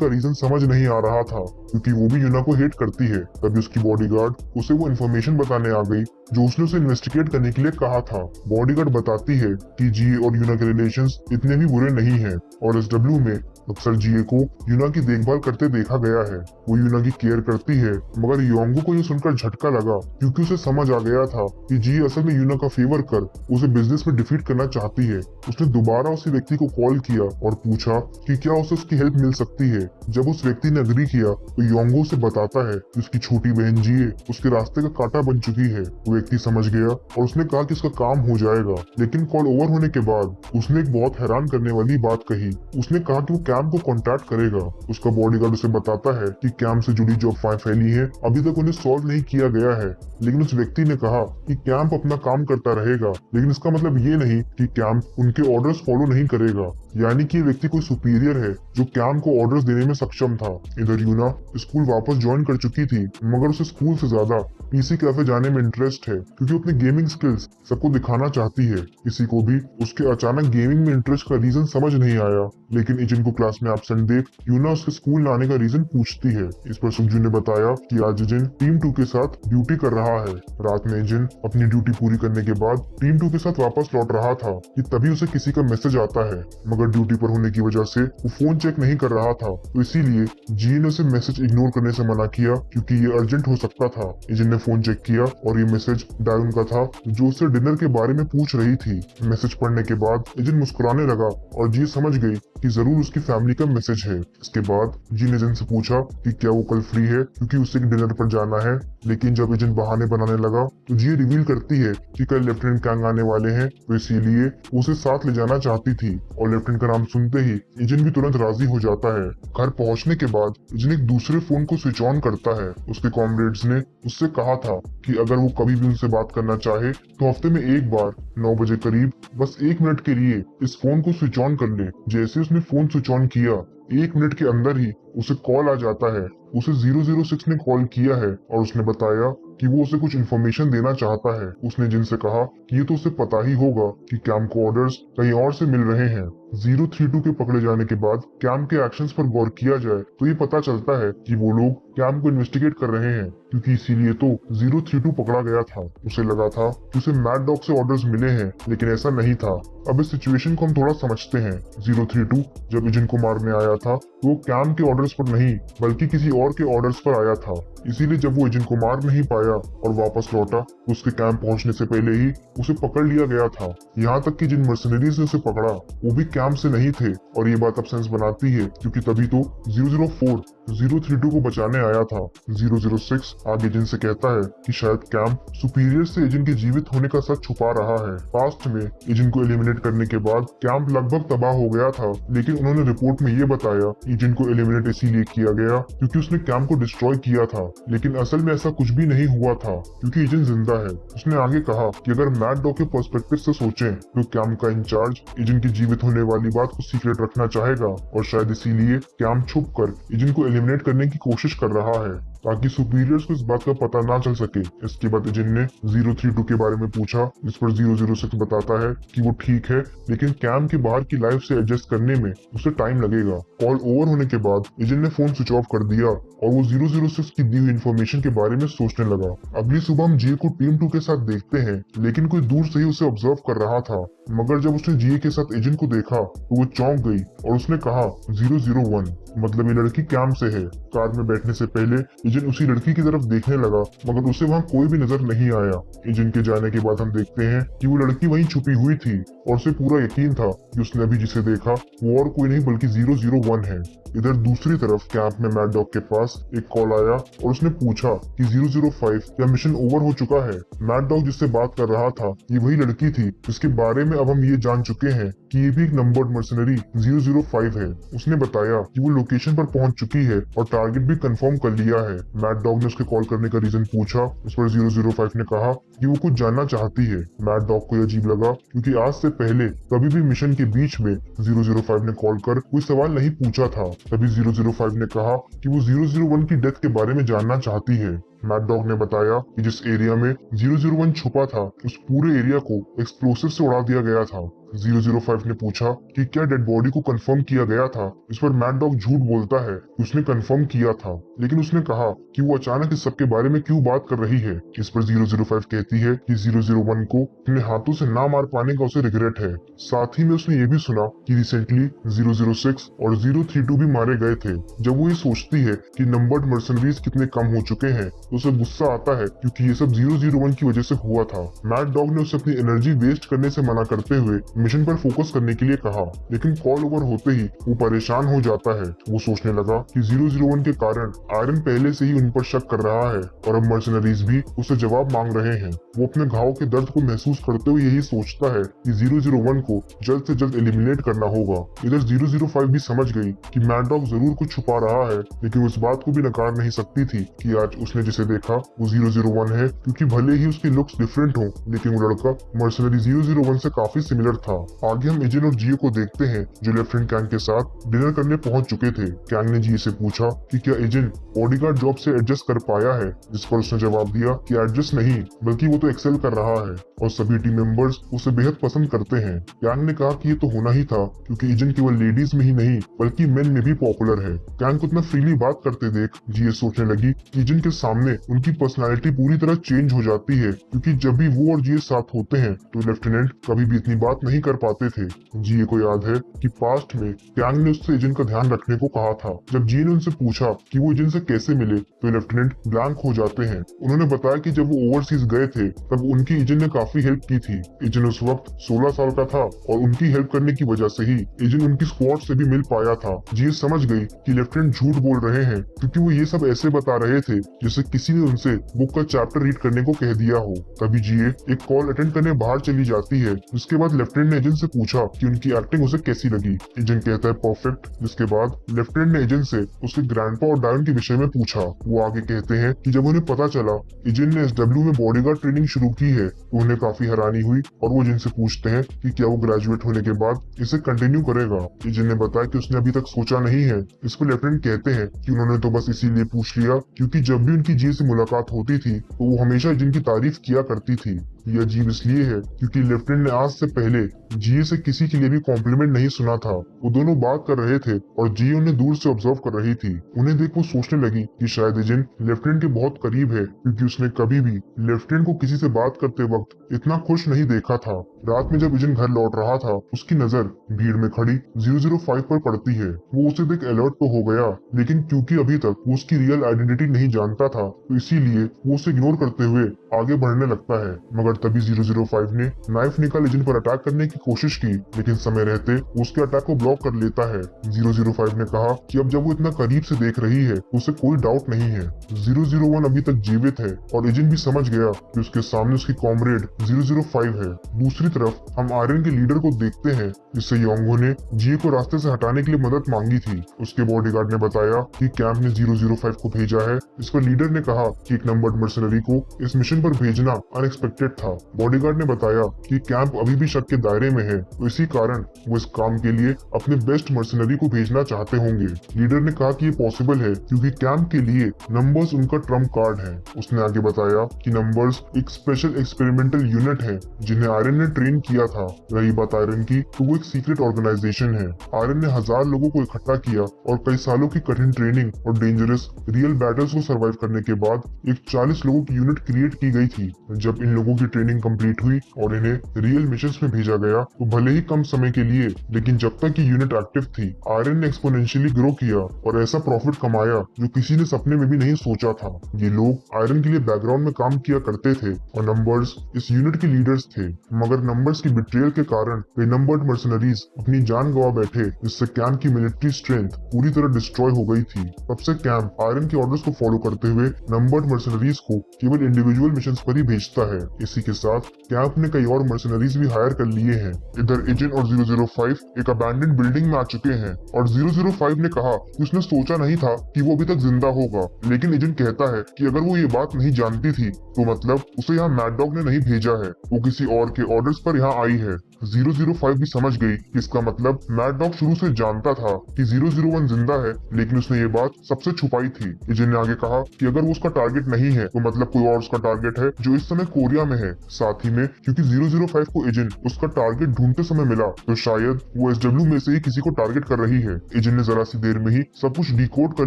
Speaker 1: का रीजन समझ नहीं आ रहा था, क्योंकि वो भी यूना को हेट करती है। तभी उसकी बॉडीगार्ड उसे वो इन्फॉर्मेशन बताने आ गई जो उसने उसे इन्वेस्टिगेट करने के लिए कहा था। बॉडीगार्ड बताती है कि जीए और यूना के रिलेशंस इतने भी बुरे नहीं हैं और एसडब्ल्यू में अक्सर जीए को यूना की देखभाल करते देखा गया है। वो यूना की केयर करती है। मगर योंगो को ये सुनकर झटका लगा, क्योंकि उसे समझ आ गया था कि जीए असल में यूना का फेवर कर उसे बिजनेस में डिफीट करना चाहती है। उसने दोबारा उसी व्यक्ति को कॉल किया और पूछा कि क्या उसे उसकी हेल्प मिल सकती है। जब उस व्यक्ति ने अग्री किया तो योंगो उसे बताता है कि उसकी छोटी बहन जीए उसके रास्ते का कांटा बन चुकी है। वो व्यक्ति समझ गया और उसने कहा कि उसका काम हो जाएगा। लेकिन कॉल ओवर होने के बाद उसने एक बहुत हैरान करने वाली बात कही। उसने कहा कि वो कैम को कॉन्टैक्ट करेगा। उसका बॉडीगार्ड उसे बताता है कि कैम से जुड़ी जो अफवाहें फैली है अभी तक उन्हें सॉल्व नहीं किया गया है। लेकिन उस व्यक्ति ने कहा कि कैंप अपना काम करता रहेगा, लेकिन इसका मतलब ये नहीं कि कैंप उनके ऑर्डर्स फॉलो नहीं करेगा। यानी कि ये व्यक्ति कोई सुपीरियर है जो कैंप को ऑर्डर्स देने में सक्षम था। इधर यूना स्कूल वापस ज्वाइन कर चुकी थी, मगर उसे स्कूल से ज्यादा पीसी कैफे जाने में इंटरेस्ट है, क्योंकि वो अपनी गेमिंग स्किल्स सबको दिखाना चाहती है। किसी को भी उसके अचानक गेमिंग में इंटरेस्ट का रीजन समझ नहीं आया, लेकिन इजिन को क्लास में एब्सेंट देख यूना उसके स्कूल न आने का रीजन पूछती है। इस पर सुंगजू ने बताया कि आज इजिन टीम 2 के साथ ड्यूटी कर रहा है। रात में इजिन अपनी ड्यूटी पूरी करने के बाद टीम 2 के साथ वापस लौट रहा था कि तभी उसे किसी का मैसेज आता है, मगर ड्यूटी पर होने की वजह से वो फोन चेक नहीं कर रहा था, तो इसीलिए जी ने उसे मैसेज इग्नोर करने से मना किया, क्योंकि ये अर्जेंट हो सकता था। इजिन ने फोन चेक किया और ये मैसेज डायन का था, जो उससे डिनर के बारे में पूछ रही थी। मैसेज पढ़ने के बाद इजिन मुस्कुराने लगा और जी समझ गई कि जरूर उसकी फैमिली का मैसेज है। इसके बाद जी ने इजिन से पूछा कि क्या वो कल फ्री है, क्योंकि उसे डिनर पर जाना है। लेकिन जब इजिन बहाने बनाने लगा तो जी रिवील करती है कि कल लेफ्टिनेंट कैंग आने वाले हैं, तो इसीलिए उसे साथ ले जाना चाहती थी। और लेफ्टिनेंट का नाम सुनते ही इजिन भी तुरंत राजी हो जाता है। घर पहुंचने के बाद इजिन एक दूसरे फोन को स्विच ऑन करता है। उसके कॉमरेड्स ने उससे कहा था कि अगर वो कभी भी उनसे बात करना चाहे तो हफ्ते में एक बार 9 बजे करीब बस 1 मिनट के लिए इस फोन को स्विच ऑन कर ले। जैसे उसने फोन स्विच ऑन किया, 1 मिनट के अंदर ही उसे कॉल आ जाता है। उसे 006 ने कॉल किया है और उसने बताया कि वो उसे कुछ इन्फॉर्मेशन देना चाहता है। उसने जिनसे कहा कि ये तो उसे पता ही होगा कि कैम को ऑर्डर्स कहीं और से मिल रहे हैं। 032 के पकड़े जाने के बाद कैम के एक्शंस पर गौर किया जाए तो ये पता चलता है कि वो लोग कैम को इन्वेस्टिगेट कर रहे हैं, क्योंकि इसीलिए तो 032 पकड़ा गया था। उसे लगा था कि उसे मैड डॉग से ऑर्डर्स मिले हैं, लेकिन ऐसा नहीं था। अब इस सिचुएशन को हम थोड़ा समझते हैं। 032 जब इजिन को मारने आया था तो वो कैम के ऑर्डर्स पर नहीं बल्कि किसी और के ऑर्डर्स पर आया था। इसीलिए जब वो इजिन को मार नहीं पाया और वापस लौटा तो उसके कैंप पहुंचने से पहले ही उसे पकड़ लिया गया था। यहाँ तक कि जिन मर्सनरीज ने उसे पकड़ा वो भी कैंप से नहीं थे, और ये बात अब सेंस बनाती है, क्योंकि तभी तो 004 032 को बचाने आया था। 006 आगे एजेंट से कहता है कि शायद कैम सुपीरियर से एजेंट के जीवित होने का सच छुपा रहा है। पास्ट में एजेंट को एलिमिनेट करने के बाद कैंप लगभग तबाह हो गया था, लेकिन उन्होंने रिपोर्ट में ये बताया एजेंट को एलिमिनेट इसीलिए किया गया क्योंकि उसने कैंप को डिस्ट्रॉय किया था। लेकिन असल में ऐसा कुछ भी नहीं हुआ था, क्योंकि एजेंट जिंदा है। उसने आगे कहा कि अगर मैड डॉग के पर्सपेक्टिव से सोचें तो कैंप का इंचार्ज एजेंट की जीवित होने वाली बात को सीक्रेट रखना चाहेगा, और शायद इसीलिए कैंप छुप कर एजेंट को एलिमिनेट करने की कोशिश कर रहा है ताकि सुपीरियर्स को इस बात का पता ना चल सके। इसके बाद एजेंट ने 032 के बारे में पूछा, जिस पर 006 बताता है कि वो ठीक है, लेकिन कैंप के बाहर की लाइफ से एडजस्ट करने में उसे टाइम लगेगा। कॉल ओवर होने के बाद एजेंट ने फोन स्विच ऑफ कर दिया और वो 006 की दी हुई इन्फॉर्मेशन के बारे में सोचने लगा। अगली सुबह हम जीए को टीम 2 के साथ देखते हैं, लेकिन कोई दूर से ही उसे ऑब्जर्व कर रहा था। मगर जब उसने जीए के साथ एजेंट को देखा तो वो चौंक गई और उसने कहा 001, मतलब ये लड़की कैंप से है। कार में बैठने से पहले एजेंट उसी लड़की की तरफ देखने लगा, मगर उसे वहाँ कोई भी नजर नहीं आया। एजेंट के जाने के बाद हम देखते हैं कि वो लड़की वहीं छुपी हुई थी और उसे पूरा यकीन था कि उसने अभी जिसे देखा वो और कोई नहीं बल्कि 001 है। इधर दूसरी तरफ कैंप में मैड डॉग के पास एक कॉल आया और उसने पूछा कि 005 क्या मिशन ओवर हो चुका है। मैड डॉग जिससे बात कर रहा था ये वही लड़की थी जिसके बारे में अब हम ये जान चुके हैं कि ये भी एक नंबर्ड मर्सनरी 005 है। उसने बताया कि वो लोकेशन पर पहुंच चुकी है और टारगेट भी कंफर्म कर लिया है। मैड डॉग ने उसके कॉल करने का रीजन पूछा। उस पर 005 ने कहा कि वो कुछ जानना चाहती है। मैड डॉग को यह अजीब लगा क्योंकि आज से पहले कभी भी मिशन के बीच में 005 ने कॉल कर कोई सवाल नहीं पूछा था। तभी 005 ने कहा कि वो 001 की डेथ के बारे में जानना चाहती है। मैड डॉग ने बताया कि जिस एरिया में 001 छुपा था उस पूरे एरिया को एक्सप्लोसिव से उड़ा दिया गया था। 005 ने पूछा कि क्या डेड बॉडी को कंफर्म किया गया था। इस पर मैड डॉग झूठ बोलता है कि उसने कंफर्म किया था, लेकिन उसने कहा कि वो अचानक इस सब के बारे में क्यों बात कर रही है। इस पर 005 कहती है कि 001 को अपने हाथों से ना मार पाने का उसे रिग्रेट है। साथ ही में उसने ये भी सुना कि रिसेंटली 006 और 032 भी मारे गए थे। जब वो ये सोचती है कि नंबर्ड मर्सनरीज कितने कम हो चुके हैं तो उसे गुस्सा आता है क्योंकि ये सब 001 की वजह से हुआ था। मैड डॉग ने उसे अपनी एनर्जी वेस्ट करने से मना करते हुए मिशन पर फोकस करने के लिए कहा, लेकिन कॉल ओवर होते ही वो परेशान हो जाता है। वो सोचने लगा कि 001 के कारण आयरन पहले से ही उन पर शक कर रहा है और अब मर्सनरीज भी उससे जवाब मांग रहे हैं। वो अपने घाव के दर्द को महसूस करते हुए यही सोचता है कि 001 को जल्द से जल्द एलिमिनेट करना होगा। इधर 005 भी समझ गई कि मैड डॉग जरूर कुछ छुपा रहा है, लेकिन उस बात को भी नकार नहीं सकती थी कि आज उसने जिसे देखा वो 001 है, क्योंकि भले ही उसकी लुक्स डिफरेंट हो लेकिन वो लड़का मर्सनरी 001 से काफी सिमिलर था। आगे हम एजेंट और जियो को देखते हैं जो लेफ्टिनेंट कैंग के साथ डिनर करने पहुंच चुके थे। कैंग ने जियो से पूछा कि क्या एजेंट बॉडीगार्ड जॉब से एडजस्ट कर पाया है, जिस पर उसने जवाब दिया कि एडजस्ट नहीं बल्कि वो तो एक्सेल कर रहा है और सभी टीम मेंबर्स उसे बेहद पसंद करते हैं। कैंग ने कहा कि ये तो होना ही था क्योंकि एजेंट केवल लेडीज में ही नहीं बल्कि मेन में भी पॉपुलर है। कैंग को इतना फ्रीली बात करते देख जियो सोचने लगी कि एजेंट के सामने उनकी पर्सनालिटी पूरी तरह चेंज हो जाती है, क्योंकि जब भी वो और जियो साथ होते हैं तो लेफ्टिनेंट कभी भी इतनी बात नहीं कर पाते थे। जियो को याद है कि पास्ट में कैंग ने उससे एजेंट का ध्यान रखने को कहा था। जब जियो ने उनसे पूछा कि वो एजेंट से कैसे मिले तो लेफ्टिनेंट ब्लैंक हो जाते हैं। उन्होंने बताया कि जब वो ओवरसीज गए थे तब उनकी एजेंट ने काफी हेल्प की थी। एजेंट उस वक्त 16 साल का था और उनकी हेल्प करने की वजह से ही एजेंट उनकी स्क्वाड से भी मिल पाया था। जियो समझ गई कि लेफ्टिनेंट झूठ बोल रहे हैं क्योंकि वो ये सब ऐसे बता रहे थे जैसे किसी ने उनसे बुक का चैप्टर रीड करने को कह दिया हो। तभी जियो एक कॉल अटेंड करने बाहर चली जाती है। उसके बाद लेफ्टिनेंट ने एजेंट से पूछा कि उनकी एक्टिंग उसे कैसी लगी। एजेंट कहता है परफेक्ट। जिसके बाद लेफ्टिनेंट ने एजेंट से उसके ग्रैंडपा और डायन के विषय में पूछा। वो आगे कहते हैं कि जब उन्हें पता चला एजेंट ने एसडब्ल्यू में बॉडीगार्ड ट्रेनिंग शुरू की है तो उन्हें काफी हैरानी हुई और वो एजेंट से पूछते हैं कि क्या वो ग्रेजुएट होने के बाद इसे कंटिन्यू करेगा। एजेंट ने बताया कि उसने अभी तक सोचा नहीं है। इस पर लेफ्टिनेंट कहते हैं कि उन्होंने तो बस इसीलिए पूछ लिया क्योंकि जब भी उनकी जियो से मुलाकात होती थी तो वो हमेशा एजेंट की तारीफ किया करती थी। ये अजीब इसलिए है क्योंकि लेफ्टिनेंट ने आज से पहले जियो से किसी के लिए भी कॉम्प्लीमेंट नहीं सुना था। वो दोनों बात कर रहे थे और जियो उन्हें दूर से ऑब्जर्व कर रही थी। उन्हें देख वो सोचने लगी कि शायद एजेंट लेफ्टिनेंट के बहुत करीब है, क्योंकि उसने कभी भी लेफ्टिनेंट को किसी से बात करते वक्त इतना खुश नहीं देखा था। रात में जब एजेंट घर लौट रहा था उसकी नजर भीड़ में खड़ी 005 पर पड़ती है। वो उसे देख अलर्ट तो हो गया, लेकिन क्योंकि अभी तक वो उसकी रियल आइडेंटिटी नहीं जानता था तो इसीलिए वो उसे इग्नोर करते हुए आगे बढ़ने लगता है। मगर तभी 005 ने नाइफ निकाल एजेंट पर अटैक करने की कोशिश की, लेकिन समय रहते वो उसके अटैक को ब्लॉक कर लेता है। 005 ने कहा कि अब जब वो इतना करीब से देख रही है तो उसे कोई डाउट नहीं है 001 अभी तक जीवित है और एजेंट भी समझ गया कि उसके सामने उसकी कॉमरेड 005 है। दूसरी तरफ हम आयरन के लीडर को देखते हैं जिससे योंगहो ने जियो को रास्ते से हटाने के लिए मदद मांगी थी। उसके बॉडीगार्ड ने बताया कि कैंप ने 005 को भेजा है। इस पर लीडर ने कहा कि एक नंबर्ड मर्सनरी को इस मिशन पर भेजना अनएक्सपेक्टेड था। बॉडीगार्ड ने बताया कि कैंप अभी भी शक के दायरे में है तो इसी कारण वो इस काम के लिए अपने बेस्ट मर्सनरी को भेजना चाहते होंगे। लीडर ने कहा कि ये पॉसिबल है क्योंकि कैंप के लिए नंबर्स उनका ट्रम्प कार्ड है। उसने आगे बताया कि नंबर्स एक स्पेशल एक्सपेरिमेंटल यूनिट है जिन्हें आयरन ने ट्रेन किया था। रही बात आयरन की तो वो एक सीक्रेट ऑर्गेनाइजेशन है। आयरन ने 1000 लोगों को इकट्ठा किया और कई सालों की कठिन ट्रेनिंग और डेंजरस रियल बैटल्स को सर्वाइव करने के बाद एक 40 लोगों की यूनिट क्रिएट की गई थी। जब इन लोगों की ट्रेनिंग कंप्लीट हुई और इन्हें रियल मिशंस में भेजा गया, तो भले ही कम समय के लिए, लेकिन जब तक ये यूनिट एक्टिव थी, आयरन ने एक्सपोनेंशियली ग्रो किया और ऐसा प्रॉफिट कमाया जो किसी ने सपने में भी नहीं सोचा था। ये लोग आयरन के लिए बैकग्राउंड में काम किया करते थे और नंबर्स इस यूनिट के लीडर्स थे, मगर नंबर्स की बिट्रेयल के कारण वे नंबर्ड मर्सनरीज अपनी जान गंवा बैठे, जिससे कैम की मिलिट्री स्ट्रेंथ पूरी तरह डिस्ट्रॉय हो गई थी। तब से कैम आयरन के ऑर्डर्स को फॉलो करते हुए नंबर्ड मर्सनरीज को केवल इंडिविजुअल मिशंस पर ही भेजता है। इसी के साथ कैम ने कई और मर्सनरीज भी हायर कर लिए हैं। इधर एजेंट और 005 एक अबैंडन बिल्डिंग में आ चुके हैं और 005 ने कहा कि उसने सोचा नहीं था कि वो अभी तक जिंदा होगा, लेकिन एजेंट कहता है कि अगर वो ये बात नहीं जानती थी तो मतलब उसे यहाँ मैड डॉग ने नहीं भेजा है, वो किसी और के ऑर्डर्स पर यहाँ आई है। 005 भी समझ गई कि इसका मतलब मैड डॉग शुरू से जानता था कि 001 जिंदा है, लेकिन उसने ये बात सबसे छुपाई थी। एजेंट ने आगे कहा कि अगर वो उसका टारगेट नहीं है तो मतलब कोई और उसका टारगेट है जो इस समय कोरिया में है। साथ ही में क्योंकि 005 को एजेंट उसका टारगेट ढूंढते समय मिला, तो शायद वो SW में से ही किसी को टारगेट कर रही है। एजेंट ने जरा सी देर में ही सब कुछ डिकोड कर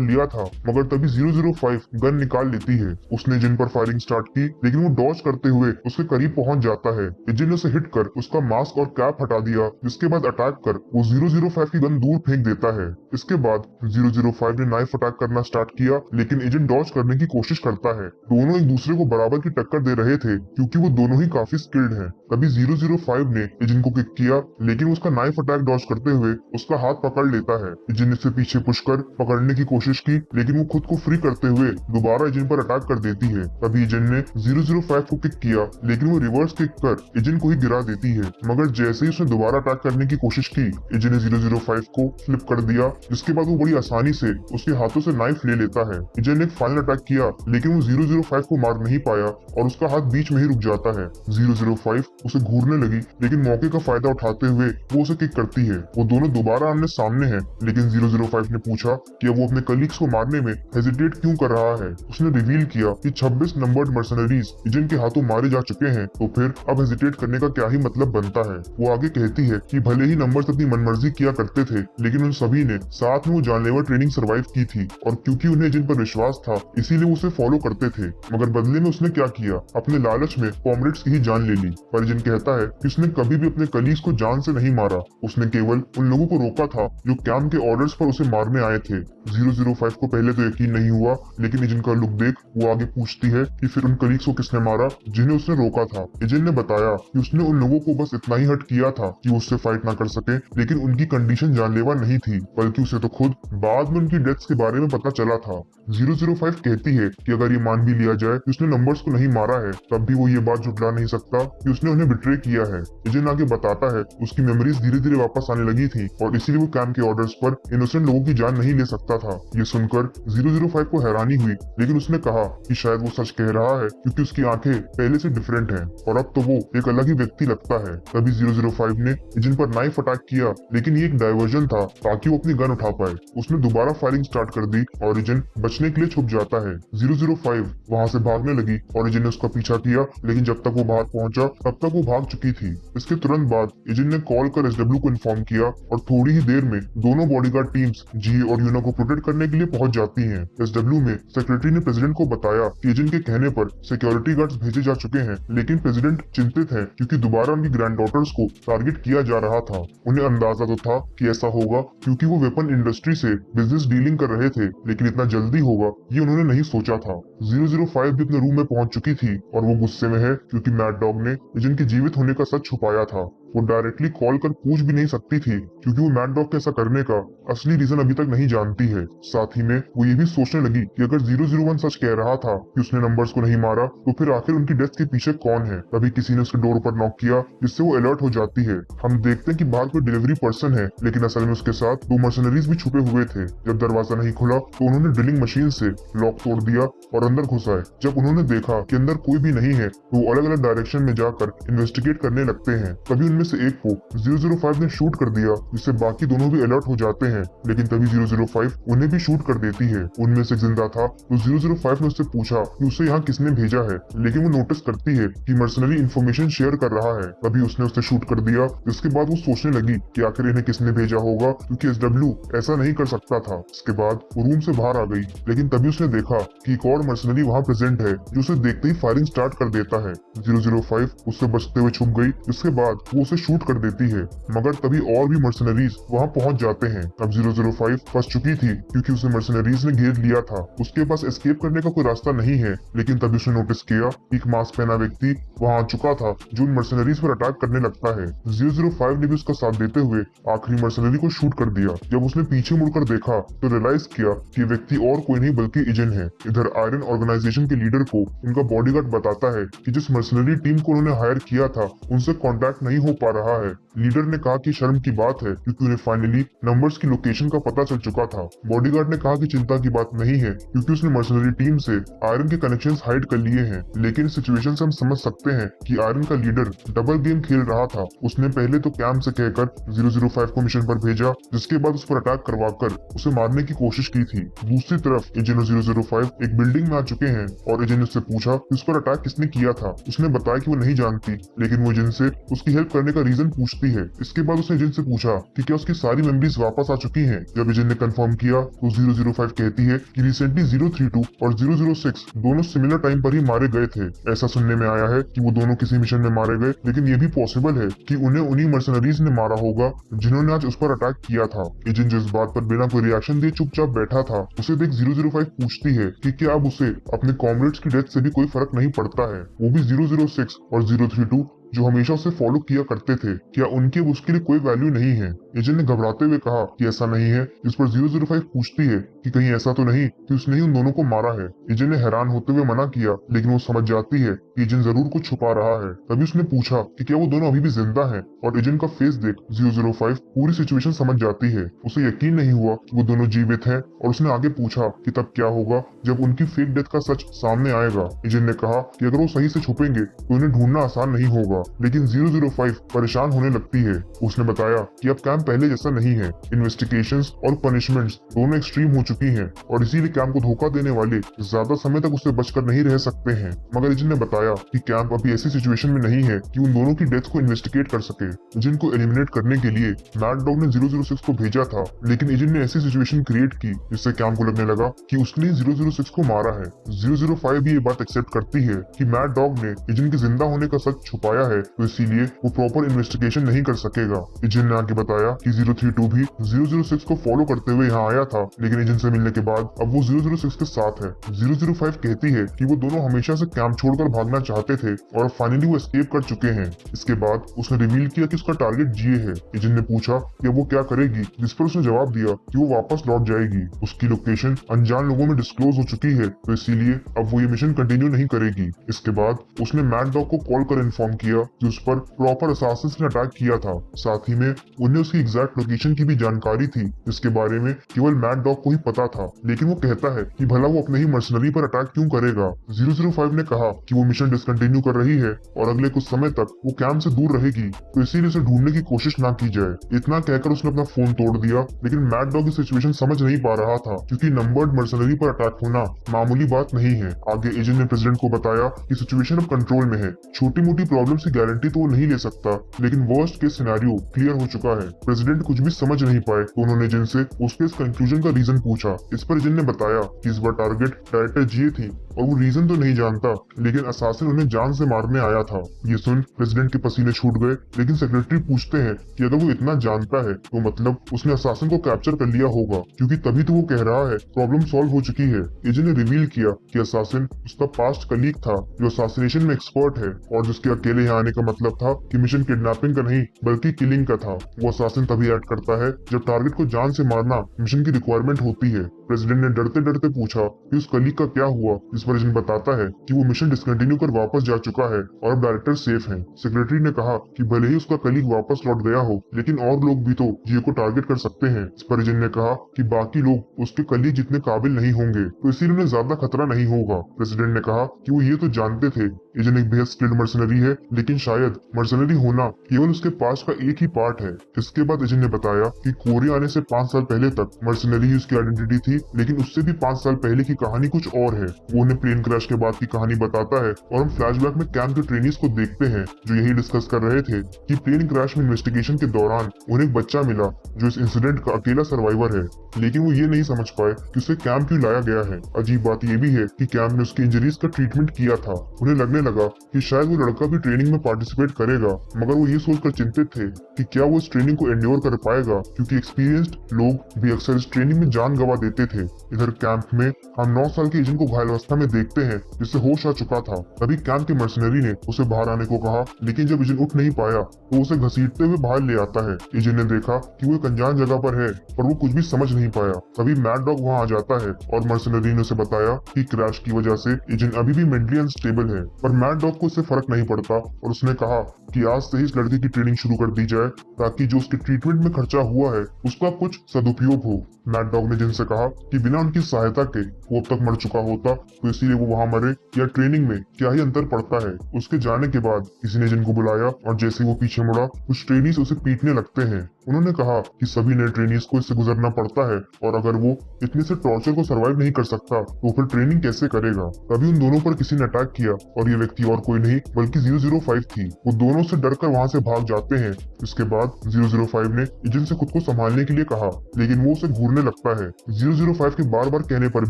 Speaker 1: लिया था, मगर तभी 005 गन निकाल लेती है। उसने एजेंट पर फायरिंग स्टार्ट की, लेकिन वो डॉज करते हुए उसके करीब पहुंच जाता है। एजेंट ने उसे हिट कर उसका मास्क और कैप हटा दिया, जिसके बाद अटैक कर वो 005 की गन दूर फेंक देता है। इसके बाद 005 ने नाइफ अटैक करना स्टार्ट किया, लेकिन एजेंट डॉज करने की कोशिश करता है। दोनों एक दूसरे को बराबर की टक्कर दे रहे थे क्योंकि वो दोनों ही काफी स्किल्ड हैं। तभी 005 ने एजेंट को किक किया, लेकिन उसका नाइफ अटैक डॉज करते हुए उसका हाथ पकड़ लेता है। एजेंट ने इसे पीछे पुश कर पकड़ने की कोशिश की, लेकिन वो खुद को फ्री करते हुए दोबारा एजेंट पर अटैक कर देती है। तभी एजेंट ने 005 को किक किया, लेकिन वो रिवर्स किक कर एजेंट को ही गिरा देती है। मगर जैसे ही उसने दोबारा अटैक करने की कोशिश की, एजेंट ने 005 को फ्लिप कर दिया, जिसके बाद वो बड़ी आसानी से उसके हाथों से नाइफ ले लेता है। एजेंट ने एक फाइनल अटैक किया, लेकिन वो 005 को मार नहीं पाया और उसका हाथ बीच में ही रुक जाता है। 005 उसे घूरने लगी, लेकिन मौके का फायदा उठाते हुए वो उसे किक करती है। वो दोनों दोबारा आमने सामने हैं, लेकिन 005 ने पूछा कि अब वो अपने कलीग्स को मारने में हेजिटेट क्यों कर रहा है। उसने रिवील किया कि 26 नंबर्ड मर्सनरीज एजेंट के हाथों मारे जा चुके हैं, तो फिर अब हेजिटेट करने का क्या ही मतलब बनता है। वो आगे कहती है कि भले ही नंबर्स अपनी मनमर्जी किया करते थे, लेकिन उन सभी ने साथ में वो जानलेवा ट्रेनिंग सर्वाइव की थी और क्योंकि उन्हें एजेंट पर विश्वास था, इसीलिए वो उसे फॉलो करते थे। मगर बदले में उसने क्या किया, अपने लालच में कॉमरेड्स की ही जान ले ली। पर एजेंट कहता है कि उसने कभी भी अपने कलीग्स को जान से नहीं मारा, उसने केवल उन लोगों को रोका था जो कैम के ऑर्डर्स पर उसे मारने आए थे। 005 को पहले तो यकीन नहीं हुआ, लेकिन एजेंट का लुक देख वो आगे पूछती है कि फिर उन कलीग्स को किसने मारा जिन्हें उसने रोका था। एजेंट ने बताया कि उसने उन लोगों को बस इतना ही हर्ट किया था कि उससे फाइट ना कर सके, लेकिन उनकी कंडीशन जानलेवा नहीं थी, बल्कि उसे तो खुद बाद में उनकी डेथ्स के बारे में पता चला था। 005 कहती है कि अगर ये मान भी लिया जाए कि उसने नंबर्स को नहीं मारा है, तब भी वो ये बात झुठला नहीं सकता कि उसने उन्हें बिट्रे किया है। एजेंट आगे बताता है उसकी मेमोरीज धीरे धीरे वापस आने लगी थी और इसीलिए वो कैम के ऑर्डर्स पर इनोसेंट लोगों की जान नहीं ले सकता था। ये सुनकर 005 को हैरानी हुई, लेकिन उसने कहा कि शायद वो सच कह रहा है क्योंकि उसकी आंखें पहले से डिफरेंट हैं और अब तो वो एक अलग ही व्यक्ति लगता है। तभी 005 ने एजेंट पर नाइफ अटैक किया, लेकिन ये एक डायवर्जन था ताकि वो अपनी गन उठा पाए। उसने दोबारा फायरिंग स्टार्ट कर दी और एजेंट बचने के लिए छुप जाता है। 005 वहां से भागने लगी और एजेंट ने उसका पीछा किया, लेकिन जब तक वो बाहर पहुंचा तब तक वो भाग चुकी थी। इसके तुरंत बाद एजेंट ने कॉल कर SW को इन्फॉर्म किया और थोड़ी ही देर में दोनों बॉडीगार्ड टीम्स जी और यूना को प्रोटेक्ट करने के लिए पहुंच जाती हैं। SW में सेक्रेटरी ने प्रेसिडेंट को बताया कि एजेंट के कहने पर सिक्योरिटी गार्ड्स भेजे जा चुके हैं, लेकिन प्रेसिडेंट चिंतित है क्योंकि दोबारा उनकी ग्रैंड डॉटर्स को टारगेट किया जा रहा था। उन्हें अंदाजा तो था कि ऐसा होगा क्योंकि वो वेपन इंडस्ट्री से बिजनेस डीलिंग कर रहे थे, लेकिन इतना जल्दी होगा ये उन्होंने नहीं सोचा था। 005 भी अपने रूम में पहुंच चुकी थी और वो गुस्से में है क्योंकि मैड डॉग ने एजेंट के जीवित होने का सच छुपाया था। वो डायरेक्टली कॉल कर पूछ भी नहीं सकती थी क्योंकि वो मैड डॉग के ऐसा करने का असली रीजन अभी तक नहीं जानती है। साथ ही में वो ये भी सोचने लगी कि अगर 001 सच कह रहा था कि उसने नंबर्स को नहीं मारा, तो फिर आखिर उनकी डेथ के पीछे कौन है। तभी किसी ने उसके डोर पर नॉक किया, जिससे वो अलर्ट हो जाती है। हम देखते हैं कि बाहर कोई डिलीवरी पर्सन है, लेकिन असल में उसके साथ 2 मर्सनरीज भी छुपे हुए थे। जब दरवाजा नहीं खुला तो उन्होंने ड्रिलिंग मशीन से लॉक तोड़ दिया और अंदर घुस आए। जब उन्होंने देखा कि अंदर कोई भी नहीं है, तो वो अलग अलग डायरेक्शन में जाकर इन्वेस्टिगेट करने लगते हैं। तभी उनमें में से एक को 005 ने शूट कर दिया, जिससे बाकी दोनों भी अलर्ट हो जाते हैं। लेकिन तभी 005 उन्हें भी शूट कर देती है। उनमें से जिंदा था तो 005 ने उससे पूछा कि उसे यहाँ किसने भेजा है, लेकिन वो नोटिस करती है कि मर्सनरी इन्फॉर्मेशन शेयर कर रहा है। तभी उसने उसे शूट कर दिया। जिसके बाद वो सोचने लगी कि आखिर इन्हें किसने भेजा होगा, क्योंकि SW ऐसा नहीं कर सकता था। इसके बाद वो रूम से बाहर आ गई, लेकिन तभी उसने देखा कि एक और मर्सनरी वहाँ प्रेजेंट है, जो उसे देखते ही फायरिंग स्टार्ट कर देता है। 005 उससे बचते हुए छुप गई, जिसके बाद वो उसे शूट कर देती है। मगर तभी और भी मर्सनरीज वहाँ पहुंच जाते हैं। अब 005 फंस चुकी थी, क्योंकि उसे मर्सनरीज ने घेर लिया था। उसके पास एस्केप करने का कोई रास्ता नहीं है। लेकिन तभी उसने नोटिस किया कि एक मास्क पहना व्यक्ति वहाँ आ चुका था, जो उन मर्सनरीज पर अटैक करने लगता है। 005 ने भी उसका साथ देते हुए आखिरी मर्सनरी को शूट कर दिया। जब उसने पीछे मुड़कर देखा तो रियलाइज किया कि व्यक्ति और कोई नहीं बल्कि एजेंट है। इधर आयरन ऑर्गेनाइजेशन के लीडर को उनका बॉडीगार्ड बताता है कि जिस मर्सनरी टीम को उन्होंने हायर किया था उनसे कांटेक्ट नहीं हो पा रहा है। लीडर ने कहा कि शर्म की बात है, क्योंकि उन्हें फाइनली नंबर्स की लोकेशन का पता चल चुका था। बॉडीगार्ड ने कहा कि चिंता की बात नहीं है, क्योंकि उसने मर्सनरी टीम से आयरन के कनेक्शंस हाइड कर लिए हैं। लेकिन इस सिचुएशन से हम समझ सकते हैं कि आयरन का लीडर डबल गेम खेल रहा था। उसने पहले तो कैम से कहकर 005 को मिशन पर भेजा, जिसके बाद उस पर अटैक करवाकर उसे मारने की कोशिश की थी। दूसरी तरफ एजेंट 005 एक बिल्डिंग में आ चुके हैं और एजेंट ने उससे पूछा कि उस पर अटैक किसने किया था। उसने बताया कि वो नहीं जानती, लेकिन वो एजेंट से उसकी हेल्प करने का रीजन पूछती है। इसके बाद उसने एजेंट से पूछा कि क्या उसकी सारी मेमोरीज वापस आ चुकी हैं। जब एजेंट ने कंफर्म किया तो 005 कहती है कि रिसेंटली 032 और 006 दोनों सिमिलर टाइम पर ही मारे गए थे। ऐसा सुनने में आया है कि वो दोनों किसी मिशन में मारे गए, लेकिन ये भी पॉसिबल है कि उन्हें उन्हीं मर्सनरीज ने मारा होगा जिन्होंने आज उस पर अटैक किया था। एजेंट जिस बात पर बिना कोई रिएक्शन दिए चुपचाप बैठा था, उसे देख 005 पूछती है कि क्या अब उसे अपने कॉमरेड्स की डेथ से भी कोई फर्क नहीं पड़ता है, वो भी 006 और 032 जो हमेशा उसे फॉलो किया करते थे। क्या उनकी उसके लिए कोई वैल्यू नहीं है? एजेंट ने घबराते हुए कहा कि ऐसा नहीं है। इस पर 005 पूछती है कि कहीं ऐसा तो नहीं कि उसने ही उन दोनों को मारा है। एजेंट ने हैरान होते हुए मना किया, लेकिन वो समझ जाती है कि एजेंट जरूर कुछ छुपा रहा है। तभी उसने पूछा कि क्या वो दोनों अभी भी जिंदा हैं, और एजेंट का फेस देख 005 पूरी सिचुएशन समझ जाती है। उसे यकीन नहीं हुआ कि वो दोनों जीवित हैं, और उसने आगे पूछा कि तब क्या होगा जब उनकी फेक डेथ का सच सामने आएगा। एजेंट ने कहा कि अगर वो सही से छुपेंगे तो उन्हें ढूंढना आसान नहीं होगा। लेकिन 005 परेशान होने लगती है। उसने बताया कि अब कैंप पहले जैसा नहीं है। इन्वेस्टिगेशंस और पनिशमेंट्स दोनों एक्सट्रीम हो चुकी हैं, और इसीलिए कैंप को धोखा देने वाले ज्यादा समय तक उससे बचकर नहीं रह सकते हैं। मगर एजेंट ने बताया कि कैंप अभी ऐसी सिचुएशन में नहीं है कि उन दोनों की डेथ को इन्वेस्टिगेट कर सके। एजेंट को एलिमिनेट करने के लिए मैड डॉग ने 006 को भेजा था, लेकिन एजेंट ने ऐसी सिचुएशन क्रिएट की जिससे कैंप को लगने लगा कि उसने 006 को मारा है। 005 भी ये बात एक्सेप्ट करती है कि मैड डॉग ने एजेंट के जिंदा होने का सच छुपाया है, तो इसीलिए वो प्रॉपर इन्वेस्टिगेशन नहीं कर सकेगा। एजेंट ने आगे बताया कि 032 भी 006 को फॉलो करते हुए यहाँ आया था, लेकिन एजेंट से मिलने के बाद अब वो 006 के साथ है। 005 कहती है कि वो दोनों हमेशा से कैंप छोड़कर भागना चाहते थे, और फाइनली वो एस्केप कर चुके हैं। इसके बाद उसने रिवील किया कि उसका टारगेट जीए है। एजेंट ने पूछा कि वो क्या करेगी, जिस पर उसने जवाब दिया कि वो वापस लौट जाएगी। उसकी लोकेशन अनजान लोगों में डिस्क्लोज हो चुकी है, तो इसीलिए अब वो ये मिशन कंटिन्यू नहीं करेगी। इसके बाद उसने मैड डॉग को कॉल कर इन्फॉर्म किया कि उस पर प्रॉपर असासिन्स ने अटैक किया था। साथ ही में उन्हें उसकी एग्जैक्ट लोकेशन की भी जानकारी थी, जिसके बारे में केवल मैड डॉग को ही पता था। लेकिन वो कहता है कि भला वो अपने ही मर्सनरी पर अटैक क्यों करेगा। 005 ने कहा कि वो मिशन डिसकंटिन्यू कर रही है और अगले कुछ समय तक वो कैंप से दूर रहेगी, तो इसीलिए उसे ढूंढने की कोशिश ना की जाए। इतना कहकर उसने अपना फोन तोड़ दिया। लेकिन मैड डॉग इस सिचुएशन समझ नहीं पा रहा था, क्योंकि नंबर्ड मर्सनरी पर अटैक होना मामूली बात नहीं है। आगे एजेंट ने प्रेसिडेंट को बताया कि सिचुएशन अब कंट्रोल में है। छोटी मोटी प्रॉब्लम्स की गारंटी तो वो नहीं ले सकता, लेकिन वर्स्ट केस सिनेरियो क्लियर हो चुका है। प्रेसिडेंट कुछ भी समझ नहीं पाए, तो उन्होंने एजेंट से उसके इस कंक्लूजन का रीजन पूछा। इस पर एजेंट ने बताया कि इस बार टारगेट डायरेक्टर जीए थी, और वो रीजन तो नहीं जानता, लेकिन असासिन उन्हें जान से मारने आया था। ये सुन प्रेसिडेंट के पसीने छूट गए। लेकिन सेक्रेटरी पूछते हैं कि अगर वो इतना जानता है तो मतलब उसने असासिन को कैप्चर कर लिया होगा, क्योंकि तभी तो वो कह रहा है प्रॉब्लम सॉल्व हो चुकी है। एजेंट ने रिवील किया कि असासिन उसका पास्ट कलीग था, जो असासिनेशन में एक्सपर्ट है, और जिसके अकेले यहाँ आने का मतलब था कि मिशन किडनैपिंग का नहीं बल्कि किलिंग का था। वो असासिन तभी एक्ट करता है जब टारगेट को जान से मारना मिशन की रिक्वायरमेंट होती है। प्रेसिडेंट ने डरते डरते पूछा कि उस कलीग का क्या हुआ, जिस पर एजेंट बताता है कि वो मिशन डिसकंटिन्यू कर वापस जा चुका है और अब डायरेक्टर सेफ हैं। सेक्रेटरी ने कहा कि भले ही उसका कलीग वापस लौट गया हो, लेकिन और लोग भी तो जियो को टारगेट कर सकते हैं। इस पर एजेंट ने कहा कि बाकी लोग उसके कलीग जितने काबिल नहीं होंगे, तो इसीलिए उन्हें ज्यादा खतरा नहीं होगा। प्रेसिडेंट ने कहा कि वो ये तो जानते थे एजेंट एक बेहद स्किल्ड मर्सनरी है, लेकिन शायद मर्सनरी होना केवल उसके पास का एक ही पार्ट है। इसके बाद एजेंट ने बताया कि कोरिया आने से 5 साल पहले तक मर्सनरी ही उसकी आइडेंटिटी थी, लेकिन उससे भी 5 साल पहले की कहानी कुछ और है। वो उन्हें प्लेन क्रैश के बाद की कहानी बताता है और हम फ्लैशबैक में कैंप के ट्रेनीज को देखते हैं जो यही डिस्कस कर रहे थे कि प्लेन क्रैश में इन्वेस्टिगेशन के दौरान उन्हें एक बच्चा मिला जो इस इंसिडेंट का अकेला सर्वाइवर है, लेकिन वो ये नहीं समझ पाए कि उसे कैंप क्यों लाया गया है। अजीब बात ये भी है कि कैंप ने उसकी इंजरीज का ट्रीटमेंट किया था। उन्हें लगने लगा कि शायद वो लड़का भी ट्रेनिंग में पार्टिसिपेट करेगा, मगर वो ये सोचकर चिंतित थे कि क्या वो इस ट्रेनिंग को एंड्योर कर पाएगा, क्योंकि एक्सपीरियंस्ड लोग भी अक्सर इस ट्रेनिंग में जान गंवा देते थे। इधर कैंप में हम 9 साल के एजेंट को घायल अवस्था में देखते हैं जिससे होश आ चुका था। तभी कैंप के मर्सनरी ने उसे बाहर आने को कहा, लेकिन जब एजेंट उठ नहीं पाया तो उसे घसीटते हुए बाहर ले आता है। एजेंट ने देखा कि वो एक अनजान जगह पर है, पर वो कुछ भी समझ नहीं पाया। तभी मैड डॉग वहाँ आ जाता है और मर्सनरी ने उसे बताया कि क्रैश की वजह से एजेंट अभी भी मेंटली अनस्टेबल है, पर मैड डॉग को इससे फर्क नहीं पड़ता और उसने कहा कि आज से ही इस लड़के की ट्रेनिंग शुरू कर दी जाए ताकि जो उसके ट्रीटमेंट में खर्चा हुआ है उसका कुछ सदुपयोग हो। मैड डॉग ने जिनसे कहा कि बिना उनकी सहायता के वो अब तक मर चुका होता, तो इसीलिए वो वहाँ मरे या ट्रेनिंग में क्या ही अंतर पड़ता है। उसके जाने के बाद किसी ने जिनको बुलाया और जैसे वो पीछे मुड़ा कुछ ट्रेनीज उसे पीटने लगते हैं। उन्होंने कहा कि सभी नए ट्रेनीज को इससे गुजरना पड़ता है और अगर वो इतने से टॉर्चर को सर्वाइव नहीं कर सकता तो फिर ट्रेनिंग कैसे करेगा। तभी उन दोनों पर किसी ने अटैक किया और ये व्यक्ति और कोई नहीं बल्कि 005 थी। वो दोनों से डरकर वहाँ से भाग जाते हैं। इसके बाद 005 ने एजेंट से खुद को संभालने के लिए कहा, लेकिन वो उसे घूरने लगता है। 005 के बार बार कहने पर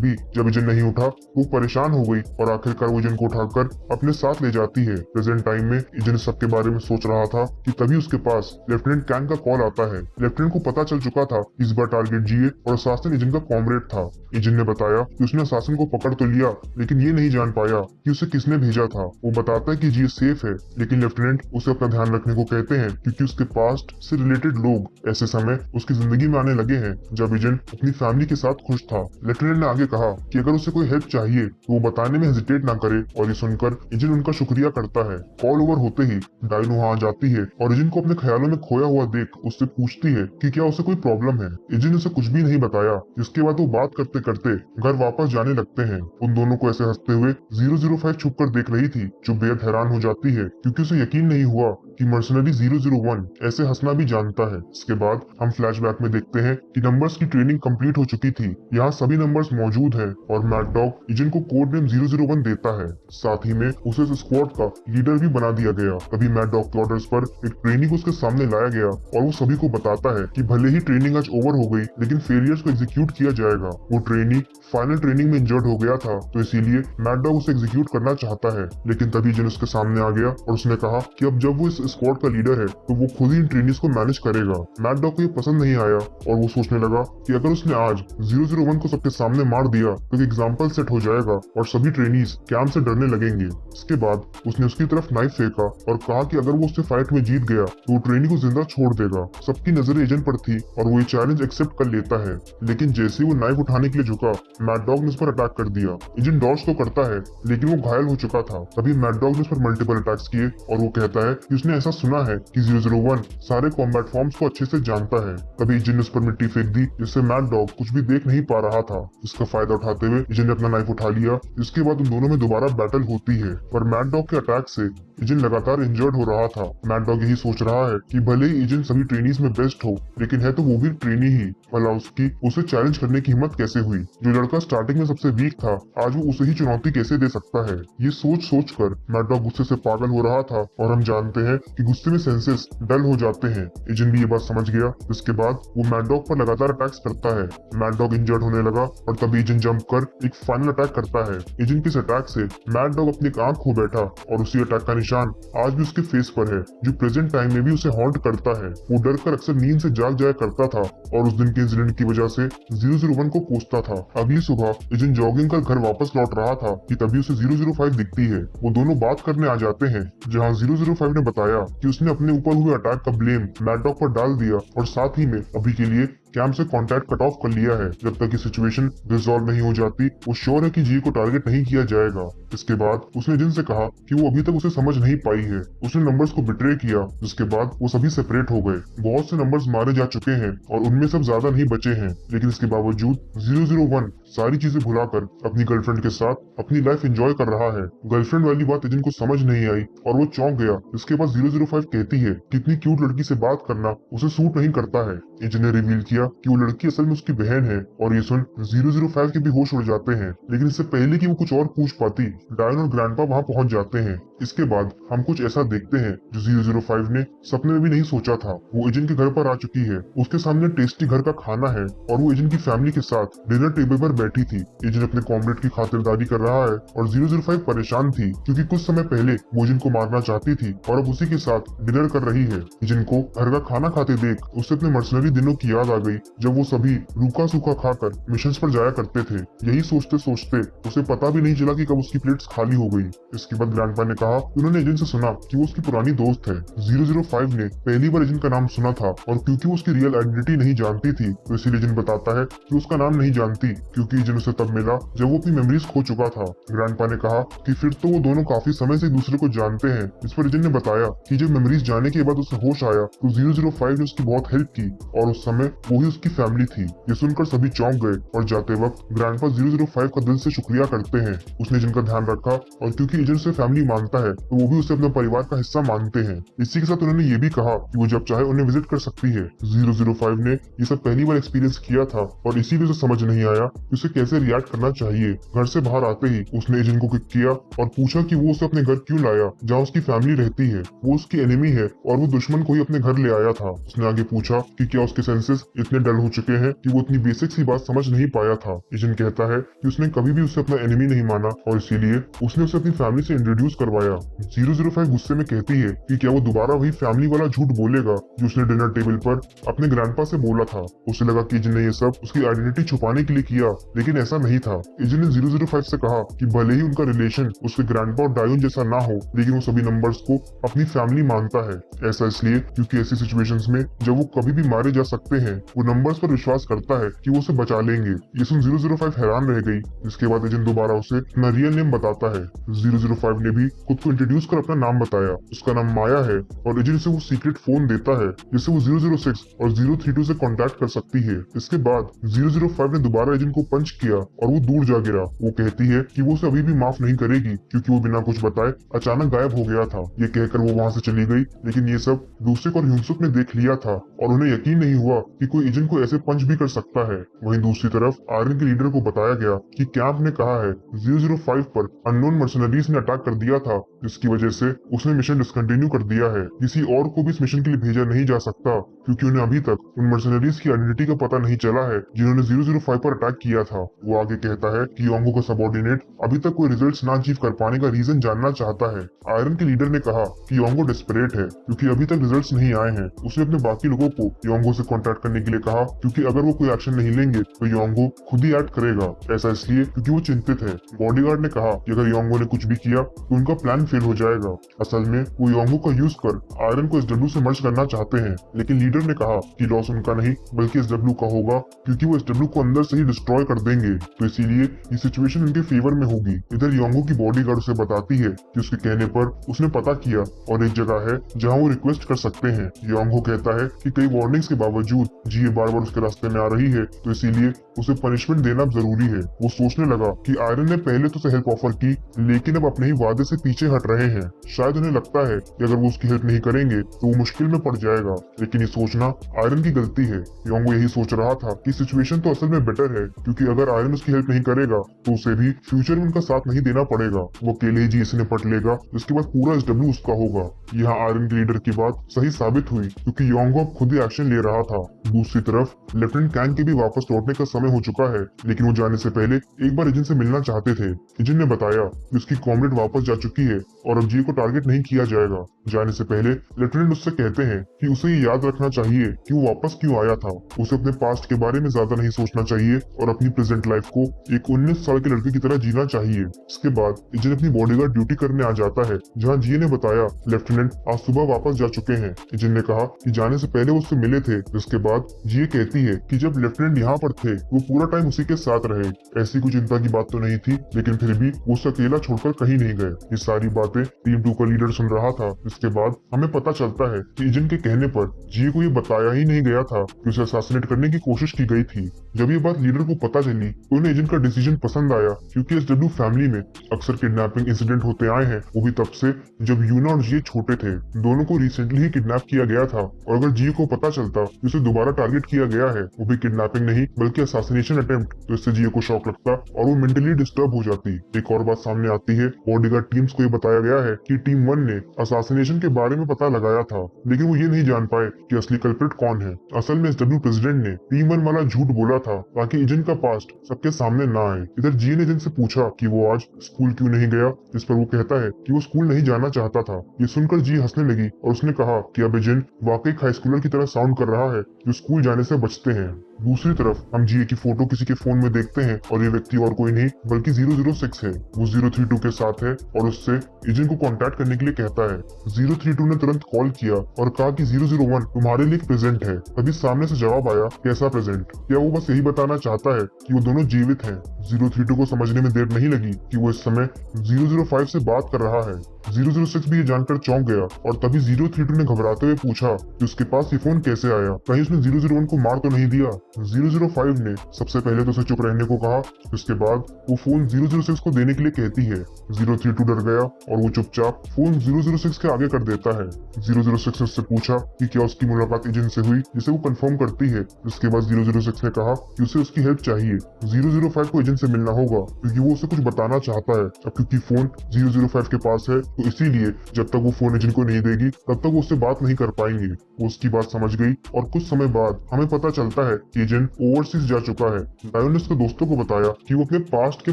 Speaker 1: भी जब एजेंट नहीं उठा वो परेशान हो गई और आखिरकार वो एजेंट को उठाकर अपने साथ ले जाती है। प्रेजेंट टाइम में एजेंट सबके बारे में सोच रहा था कि तभी उसके पास लेफ्टिनेंट कैंग का कॉल आता है। लेफ्टिनेंट को पता चल चुका था इस बार टारगेट जीए और असासिन एजेंट का कॉमरेड था। एजेंट ने बताया कि उसने असासिन को पकड़ तो लिया, लेकिन ये नहीं जान पाया कि उसे किसने भेजा था। वो बताता है कि जीए सेफ है, लेकिन लेफ्टिनेंट उसे अपना ध्यान रखने को कहते हैं क्योंकि उसके पास्ट से रिलेटेड लोग ऐसे समय उसकी जिंदगी में आने लगे हैं जब एजेंट अपनी फैमिली के साथ खुश था। लेफ्टिनेंट ने आगे कहा कि अगर उसे कोई हेल्प चाहिए तो वो बताने में हेजिटेट ना करे और ये सुनकर एजेंट उनका शुक्रिया करता है। कॉल ओवर होते ही डायन वहाँ आ जाती है और एजेंट को अपने ख्यालों में खोया हुआ देख उससे पूछती है कि क्या उसे कोई प्रॉब्लम है। एजेंट ने उसे कुछ भी नहीं बताया। इसके बाद वो बात करते करते घर वापस जाने लगते हैं। उन दोनों को ऐसे हंसते हुए 005 छुप कर देख रही थी जो बेहद हैरान हो जाती है क्योंकि उसे यकीन नहीं हुआ कि मर्सनरी 001 ऐसे हंसना भी जानता है। इसके बाद हम फ्लैशबैक में देखते हैं कि नंबर्स की ट्रेनिंग कंप्लीट हो चुकी थी। यहाँ सभी नंबर्स मौजूद हैं और मैड डॉग एजेंट को कोड नेम 001 देता है। साथ ही में उसे इस स्क्वाड का लीडर भी बना दिया गया। तभी मैड डॉग के ऑर्डर्स पर एक ट्रेनिंग उसके सामने लाया गया और वो सभी को बताता है कि भले ही ट्रेनिंग आज ओवर हो गई, लेकिन फेलियर्स को एग्जीक्यूट किया जाएगा। वो ट्रेनी फाइनल ट्रेनिंग में इंजर्ड हो गया था, तो इसीलिए मैड डॉग उसे एग्जीक्यूट करना चाहता है, लेकिन तभी एजेंट उसके सामने आ गया और उसने कहा कि अब जब वो इस स्क्वाड का लीडर है तो वो खुद ही इन ट्रेनीज को मैनेज करेगा। मैड डॉग को ये पसंद नहीं आया और वो सोचने लगा कि अगर उसने आज 001 को सबके सामने मार दिया तो एग्जाम्पल सेट हो जाएगा और सभी ट्रेनीज कैंप से डरने लगेंगे। इसके बाद उसने उसकी तरफ नाइफ फेंका और कहा कि अगर वो उससे फाइट में जीत गया तो वो ट्रेनी को जिंदा छोड़ देगा। सबकी नजरें एजेंट पर थी और वो ये चैलेंज एक्सेप्ट कर लेता है, लेकिन जैसे वो नाइफ उठाने के लिए झुका मैड डॉग ने उस पर अटैक कर दिया। एजेंट डॉज तो करता है लेकिन वो घायल हो चुका था। तभी मैड डॉग ने उस पर मल्टीपल अटैक्स किए और वो कहता है कि उसने ऐसा सुना है कि 001 सारे कॉम्बैट फॉर्म्स को अच्छे से जानता है। तभी एजेंट ने उस पर मिट्टी फेंक दी जिससे मैड डॉग कुछ भी देख नहीं पा रहा था। इसका फायदा उठाते हुए एजेंट ने अपना नाइफ उठा लिया। इसके बाद उन दोनों में दोबारा बैटल होती है, पर मैड डॉग के अटैक से एजेंट लगातार इंजर्ड हो रहा था। मैड डॉग यही सोच रहा है कि भले ही एजेंट सभी ट्रेनीज में बेस्ट हो, लेकिन है तो वो भी ट्रेनी ही, भला उसकी उसे चैलेंज करने की हिम्मत कैसे हुई। जो लड़का स्टार्टिंग में सबसे वीक था आज वो उसे ही चुनौती कैसे दे सकता है। ये सोच कर मैड डॉग गुस्से से पागल हो रहा था और हम जानते हैं कि गुस्से में सेंसेस डल हो जाते हैं। एजेंट भी ये बात समझ गया। इसके बाद वो मैड डॉग पर लगातार अटैक्स करता है। मैड डॉग इंजर्ड होने लगा और तभी एजेंट जंप कर एक फाइनल अटैक करता है। एजेंट के इस अटैक से मैड डॉग अपनी एक आंख खो बैठा और उसी अटैक का निशान आज भी उसके फेस पर है, जो प्रेजेंट टाइम में भी उसे हॉन्ट करता है। वो डर कर अक्सर नींद से जाग जाया करता था और उस दिन के इंसिडेंट की वजह से 001 को कोसता था। अगली सुबह एजेंट जॉगिंग कर घर वापस लौट रहा था कि तभी उसे 005 दिखती है। वो दोनों बात करने आ जाते हैं जहाँ 005 ने बताया कि उसने अपने ऊपर हुए अटैक का ब्लेम मैड डॉग पर डाल दिया और साथ ही में अभी के लिए कैंप से कांटेक्ट कट ऑफ कर लिया है। जब तक ये सिचुएशन रिजॉल्व नहीं हो जाती वो श्योर है कि जिए को टारगेट नहीं किया जाएगा। इसके बाद उसने एजेंट से कहा कि वो अभी तक उसे समझ नहीं पाई है। उसने नंबर्स को बिट्रे किया, जिसके बाद वो सभी सेपरेट हो गए। बहुत से नंबर्स मारे जा चुके हैं और उनमें सब ज्यादा नहीं बचे हैं, लेकिन इसके बावजूद 001 सारी चीजें भुलाकर अपनी गर्लफ्रेंड के साथ अपनी लाइफ एंजॉय कर रहा है। गर्लफ्रेंड वाली बात एजेंट को समझ नहीं आई और वो चौंक गया। इसके बाद 005 कहती है कि इतनी क्यूट लड़की से बात करना उसे सूट नहीं करता है। एजेंट ने रिवील किया कि वो लड़की असल में उसकी बहन है और ये सुन 005 के भी होश उड़ जाते हैं। लेकिन इससे पहले कि वो कुछ और पूछ पाती, डायन और ग्रैंडपा वहाँ पहुंच जाते हैं। इसके बाद हम कुछ ऐसा देखते हैं जो 005 ने सपने में भी नहीं सोचा था। वो एजेंट के घर पर आ चुकी है, उसके सामने टेस्टी घर का खाना है और वो एजेंट की फैमिली के साथ डिनर टेबल पर बैठी थी। एजेंट अपने कॉमरेड की खातिरदारी कर रहा है और 005 परेशान थी क्योंकि कुछ समय पहले वो एजेंट को मारना चाहती थी और अब उसी के साथ डिनर कर रही है। एजेंट को घर का खाना खाते देख उससे अपने मर्सनरी दिनों की याद आ गई, जब वो सभी रूखा सूखा खाकर मिशन पर जाया करते थे। यही सोचते सोचते उसे पता भी नहीं चला कि कब उसकी प्लेट्स खाली हो गई। इसके बाद ग्रैंडपा ने कहा कि उन्होंने एजेंट से सुना कि वो उसकी पुरानी दोस्त है। 005 ने पहली बार एजेंट का नाम सुना था और क्योंकि वो उसकी रियल आइडेंटिटी नहीं जानती थी तो इसीलिए एजेंट बताता है कि उसका नाम नहीं जानती, क्योंकि एजेंट उसे तब मिला जब वो अपनी मेमोरीज खो चुका था। ग्रैंडपा ने कहा कि फिर तो वो दोनों काफी समय से एक दूसरे को जानते हैं। इस पर एजेंट ने बताया कि जब मेमोरीज जाने के बाद उसे होश आया तो 005 ने उसकी बहुत हेल्प की और उस समय वो ही उसकी फैमिली थी। ये सुनकर सभी चौंक गए और जाते वक्त ग्रैंडपा 005 का दिल से शुक्रिया करते हैं। उसने एजेंट का ध्यान रखा और क्योंकि एजेंट से फैमिली मानता है तो वो भी उसे अपने परिवार का हिस्सा मानते हैं। इसी के साथ उन्होंने ये भी कहा कि वो जब चाहे उन्हें विजिट कर सकती है। 005 ने ये सब पहली बार एक्सपीरियंस किया था और इसीलिए उसे समझ नहीं आया कि उसे कैसे रिएक्ट करना चाहिए। घर से बाहर आते ही उसने एजेंट को किक किया और पूछा कि वो उसे अपने घर क्यों लाया जहाँ उसकी फैमिली रहती है। वो उसकी एनिमी है और वो दुश्मन को ही अपने घर ले आया था। उसने आगे पूछा कि क्या उसके सेंसेस इतने डल हो चुके हैं कि वो इतनी बेसिक सी बात समझ नहीं पाया था। एजेंट कहता है कि उसने कभी भी उसे अपना एनिमी नहीं माना और इसीलिए उसने उसे अपनी फैमिली से इंट्रोड्यूस करवाया। 005 गुस्से में कहती है कि क्या वो दोबारा वही फैमिली वाला झूठ बोलेगा जो उसने डिनर टेबल पर अपने ग्रैंडपा से बोला था। उसे लगा कि एजेंट ने ये सब उसकी आइडेंटिटी छुपाने के लिए किया, लेकिन ऐसा नहीं था। एजेंट ने 005 से कहा कि भले ही उनका रिलेशन उसके ग्रैंडपा और डायोन जैसा ना हो, लेकिन वो सभी नंबर्स को अपनी फैमिली मानता है। ऐसा इसलिए क्योंकि ऐसी सिचुएशंस में जब वो कभी भी मारे जा सकते हैं वो नंबर्स पर विश्वास करता है कि वो उसे बचा लेंगे। ये सुन 005 हैरान रह गई। इसके बाद एजेंट दोबारा उसे अपना रियल नेम बताता है। 005 ने भी खुद को इंट्रोड्यूस कर अपना नाम बताया। उसका नाम माया है और एजेंट से वो सीक्रेट फोन देता है जिससे वो 006 और 032 से कांटेक्ट कर सकती है। इसके बाद 005 ने दोबारा एजेंट को पंच किया और वो दूर जा गिरा। वो कहती है कि वो उसे अभी भी माफ नहीं करेगी क्योंकि वो बिना कुछ बताए अचानक गायब हो गया था। ये कहकर वो वहाँ से चली गई, लेकिन ये सब दूसरे और ह्यूनसुक ने देख लिया था और उन्हें यकीन नहीं हुआ कि कोई एजेंट को ऐसे पंच भी कर सकता है। वहीं दूसरी तरफ आर्यन के लीडर को बताया गया कि कैंप ने कहा है 005 पर अननोन मर्सनरीज ने अटैक कर दिया था, जिसकी वजह से उसने मिशन डिसकंटिन्यू कर दिया है। किसी और को भी इस मिशन के लिए भेजा नहीं जा सकता क्योंकि उन्हें अभी तक उन मर्सनरीज की आइडेंटिटी का पता नहीं चला है जिन्होंने 005 पर अटैक किया था। वो आगे कहता है कि योंगो का सबऑर्डिनेट अभी तक कोई रिजल्ट्स ना अचीव कर पाने का रीजन जानना चाहता है। आयरन के लीडर ने कहा कि योंगो डेस्परेट है क्योंकि अभी तक रिजल्ट्स नहीं आए हैं। उसने अपने बाकी लोगों को योंगो से कांटेक्ट करने के लिए कहा क्योंकि अगर वो कोई एक्शन नहीं लेंगे तो योंगो खुद ही एक्ट करेगा। ऐसा इसलिए क्योंकि वो चिंतित है। बॉडीगार्ड ने कहा कि अगर योंगो ने कुछ भी किया तो उनका प्लान फेल हो जाएगा। असल में वो योंगो का यूज कर आयरन को SW से मर्ज करना चाहते हैं, लेकिन लीडर ने कहा कि लॉस उनका नहीं बल्कि SW का होगा क्योंकि वो SW को अंदर से ही डिस्ट्रॉय कर देंगे, तो इसीलिए ये सिचुएशन उनके फेवर में होगी। इधर योंगो की बॉडीगार्ड उसे बताती है कि उसके कहने पर उसने पता किया और एक जगह है जहाँ वो रिक्वेस्ट कर सकते हैं। योंगो कहता है कि कई वार्निंग्स के बावजूद जिए बार बार उसके रास्ते में आ रही है, तो इसीलिए उसे पनिशमेंट देना जरूरी है। वो सोचने लगा कि आयरन ने पहले तो उसे हेल्प ऑफर की, लेकिन अब अपने ही वादे से पीछे हट रहे हैं। शायद उन्हें लगता है कि अगर वो उसकी हेल्प नहीं करेंगे तो वो मुश्किल में पड़ जाएगा, लेकिन ये सोचना आयरन की गलती है। योंगो यही सोच रहा था कि सिचुएशन तो असल में बेटर है क्योंकि अगर आयरन उसकी हेल्प नहीं करेगा तो उसे भी फ्यूचर में उनका साथ नहीं देना पड़ेगा। वो अकेले ही जी से निपट लेगा, जिसके बाद पूरा SW उसका होगा। यहाँ आयरन के लीडर की बात सही साबित हुई क्योंकि योंगो अब खुद ही एक्शन ले रहा था। दूसरी तरफ लेफ्टिनेंट कैंग के भी वापस लौटने का समय हो चुका है, लेकिन वो जाने से पहले एक बार एजेंट से मिलना चाहते थे। एजेंट ने बताया कि उसकी कॉमरेड वापस जा चुकी है और अब जी को टारगेट नहीं किया जाएगा। जाने से पहले लेफ्टिनेंट उससे कहते हैं कि उसे ये याद रखना चाहिए कि वो वापस क्यों आया था। उसे अपने पास्ट के बारे में ज्यादा नहीं सोचना चाहिए और अपनी प्रेजेंट लाइफ को एक 19 साल के लड़के की तरह जीना चाहिए। इसके बाद एजेंट अपनी बॉडीगार्ड ड्यूटी करने आ जाता है जहाँ जी ने बताया लेफ्टिनेंट प्रेसिडेंट आज सुबह वापस जा चुके हैं। एजेंट ने कहा कि जाने से पहले वो उससे मिले थे। जिसके बाद जीए कहती है कि जब लेफ्टिनेंट यहाँ पर थे वो पूरा टाइम उसी के साथ रहे। ऐसी कोई चिंता की बात तो नहीं थी, लेकिन फिर भी वो उसे अकेला छोड़कर कहीं नहीं गए। ये सारी बातें टीम 2 का लीडर सुन रहा था। इसके बाद हमें पता चलता है कि एजेंट के कहने पर जीए को ये बताया ही नहीं गया था कि उसे असैसिनेट करने की कोशिश की गई थी। जब ये बात लीडर को पता चली तो उन्हें एजेंट का डिसीजन पसंद आया, क्योंकि एसडब्ल्यू फैमिली में अक्सर किडनैपिंग इंसिडेंट होते आए हैं, वो भी तब से जब यूना और जीए छोटे थे। दोनों को रिसेंटली ही किडनैप किया गया था, और अगर जीए को पता चलता कि उसे दोबारा टारगेट किया गया है, वो भी किडनैपिंग नहीं बल्कि असैसिनेशन अटेम्प्ट, तो इससे जीए को शॉक लगता और वो मेंटली डिस्टर्ब हो जाती। एक और बात सामने आती है, बॉडीगार्ड टीम्स को ये बताया गया है कि टीम 1 ने असैसिनेशन के बारे में पता लगाया था, लेकिन वो ये नहीं जान पाए कि असली कल्प्रिट कौन है। असल में एसडब्ल्यू प्रेसिडेंट ने टीम 1 वाला झूठ बोला था ताकि एजेंट का पास्ट सबके सामने ना आए। इधर जीए ने एजेंट से पूछा कि वो आज स्कूल क्यों नहीं गया, जिस पर वो कहता है कि वो स्कूल नहीं जाना चाहता था। ये सुनकर जी हंसने लगी और उसने कहा कि अब एजेंट वाकई हाई स्कूलर की तरह साउंड कर रहा है जो स्कूल जाने से बचते हैं। दूसरी तरफ हम जीए की फोटो किसी के फोन में देखते हैं और ये व्यक्ति और कोई नहीं बल्कि 006 है। वो 032 के साथ है और उससे एजेंट को कांटेक्ट करने के लिए कहता है। 032 ने तुरंत कॉल किया और कहा कि 001 तुम्हारे लिए प्रेजेंट है। तभी सामने से जवाब आया, कैसा प्रेजेंट? क्या वो बस यही बताना चाहता है कि वो दोनों जीवित हैं? 032 को समझने में देर नहीं लगी कि वो इस समय 005 से बात कर रहा है। 006 भी ये जानकर चौंक गया और तभी 032 ने घबराते हुए पूछा कि उसके पास ये फोन कैसे आया, कहीं उसने 001 को मार तो नहीं दिया। 005 ने सबसे पहले तो उसे चुप रहने को कहा, उसके बाद वो फोन 006 को देने के लिए कहती है। 032 डर गया और वो चुपचाप फोन 006 के आगे कर देता है। 006 ने उससे पूछा कि क्या उसकी मुलाकात एजेंट से हुई, जिसे वो कंफर्म करती है। इसके बाद 006 ने कहा कि उसे उसकी हेल्प चाहिए। 005 को एजेंट से मिलना होगा क्योंकि वो उसे कुछ बताना चाहता है। अब क्योंकि फोन 005 के पास है तो इसीलिए जब तक वो फोन एजेंट को नहीं देगी तब तक वो उससे बात नहीं कर पाएंगे। वो उसकी बात समझ गई और कुछ समय बाद हमें पता चलता है कि एजेंट ओवरसीज जा चुका है। डायोन ने उसके दोस्तों को बताया कि वो अपने पास्ट के